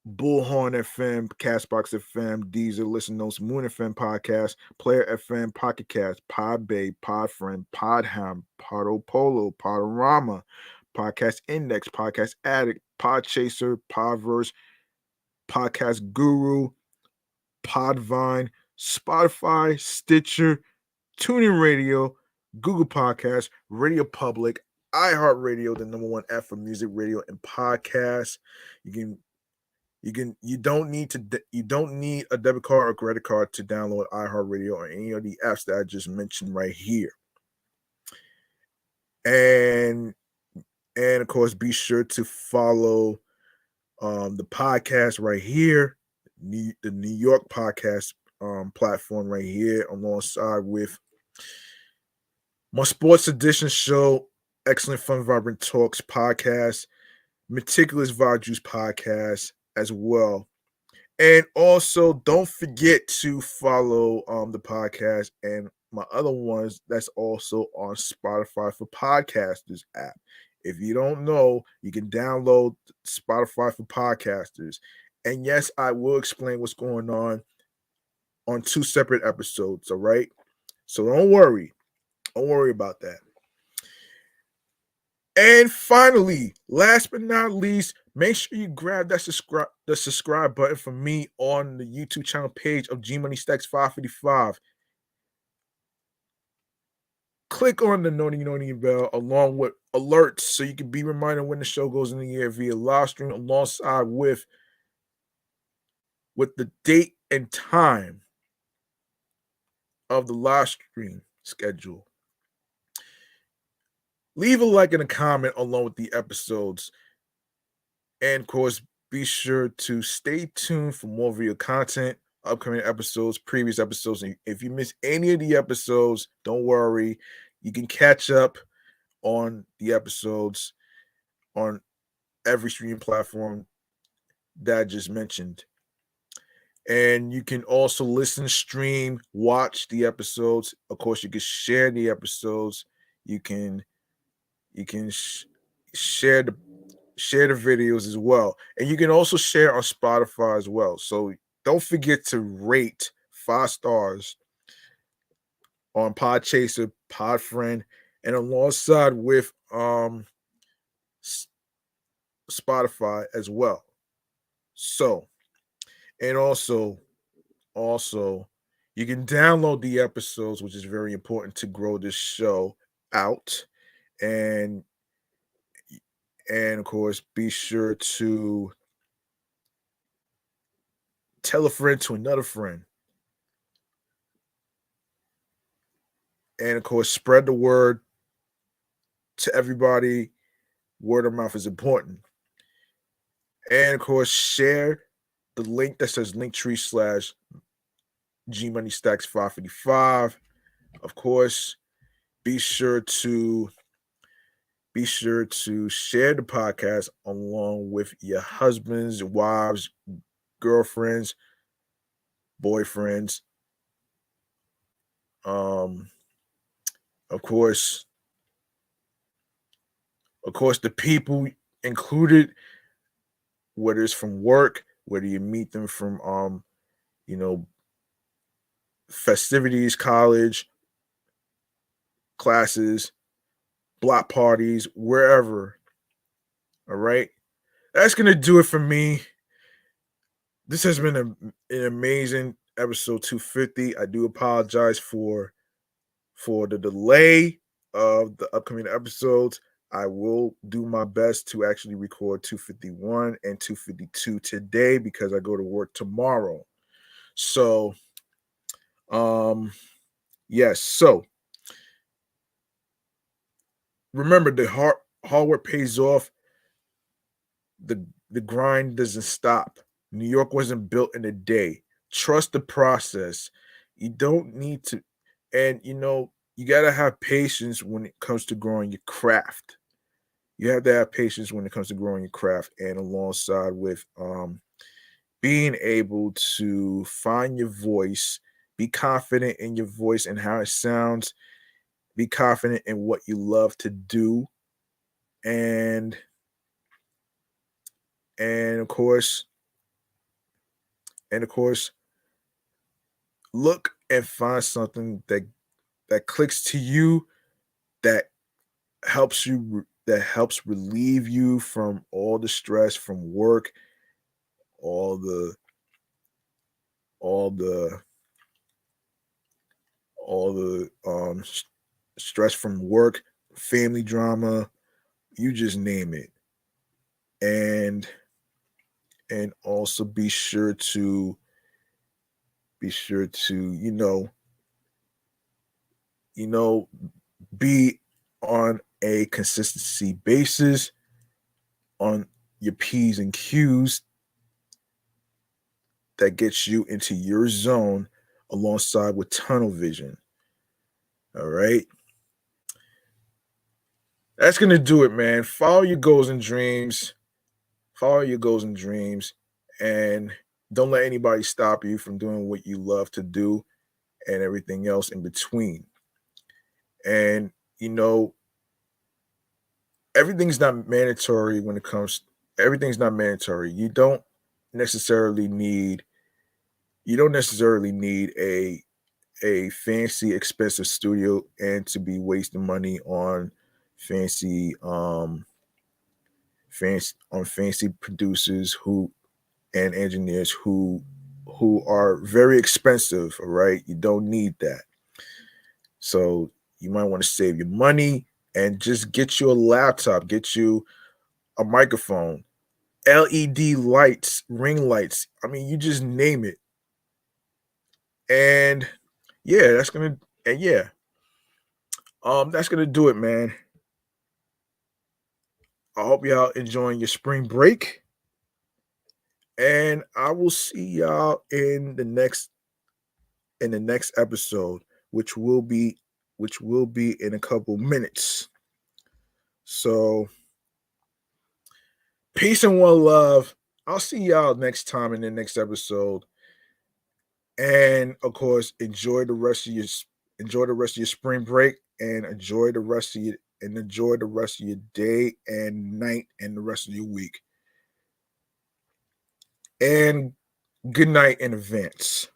Bullhorn FM, Castbox FM, Deezer, Listen Notes, Moon FM Podcast, Player FM, Pocket Cast, Podbay, Podfriend, Podham, Podopolo, Podorama, Podcast Index, Podcast Addict, Podchaser, Podverse, Podcast Guru, Podvine, Spotify, Stitcher, TuneIn Radio, Google Podcasts, Radio Public, iHeartRadio, the number 1 app for music, radio, and podcasts. You don't need a debit card or credit card to download iHeartRadio or any of the apps that I just mentioned right here. And of course, be sure to follow the podcast right here, the New York podcast platform right here, alongside with my Sports Edition show, Excellent Fun Vibrant Talks podcast, Meticulous Vibe Juice podcast as well. And also, don't forget to follow the podcast and my other ones that's also on Spotify for Podcasters app. If you don't know, you can download Spotify for Podcasters. And yes, I will explain what's going on 2 separate episodes, all right? So don't worry. Don't worry about that. And finally, last but not least, make sure you grab the subscribe button for me on the YouTube channel page of G Money Stacks 555. Click on the notification bell along with alerts so you can be reminded when the show goes in the air via live stream alongside with the date and time of the live stream schedule. Leave a like and a comment along with the episodes. And of course, be sure to stay tuned for more video content, upcoming episodes, previous episodes. And if you miss any of the episodes, don't worry. You can catch up on the episodes on every streaming platform that I just mentioned. And you can also listen, stream, watch the episodes. Of course, you can share the episodes. You can share the videos as well. And you can also share on Spotify as well. So don't forget to rate 5 stars on Podchaser, Podfriend, and alongside with Spotify as well. So, and also you can download the episodes, which is very important to grow this show out. And of course, be sure to tell a friend to another friend. And of course, spread the word to everybody. Word of mouth is important. And of course, share the link that says Linktree / G Money Stacks 555. Of course, be sure to share the podcast along with your husbands, wives, girlfriends, boyfriends. Of course, the people included, whether it's from work, whether you meet them from festivities, college, classes, block parties, wherever. All right. That's going to do it for me. This has been an amazing episode 250. I do apologize for the delay of the upcoming episodes. I will do my best to actually record 251 and 252 today because I go to work tomorrow. So, yes. So, remember, the hard work pays off. The grind doesn't stop. New York wasn't built in a day. Trust the process. You don't need to, and you gotta have patience when it comes to growing your craft. You have to have patience when it comes to growing your craft, and alongside with being able to find your voice, be confident in your voice and how it sounds, be confident in what you love to do, and of course, look and find something that clicks to you, that helps relieve you from all the stress from work, all the stress from work, family drama, you just name it. And also be sure to be on a consistency basis on your P's and Q's that gets you into your zone alongside with tunnel vision. All right. That's going to do it, man. Follow your goals and dreams. And don't let anybody stop you from doing what you love to do and everything else in between. And, everything's not mandatory everything's not mandatory. You don't necessarily need a fancy, expensive studio and to be wasting money on fancy producers and engineers who are very expensive. All right, you don't need that. So You might want to save your money and just get you a laptop, get you a microphone, LED lights, ring lights. I mean, you just name it. And yeah, that's gonna do it, man. I hope y'all enjoying your spring break. And I will see y'all in the next episode, which will be in a couple minutes. So peace and one love. I'll see y'all next time in the next episode. And of course, enjoy the rest of your spring break, and enjoy the rest of your day and night and the rest of your week. And good night in advance.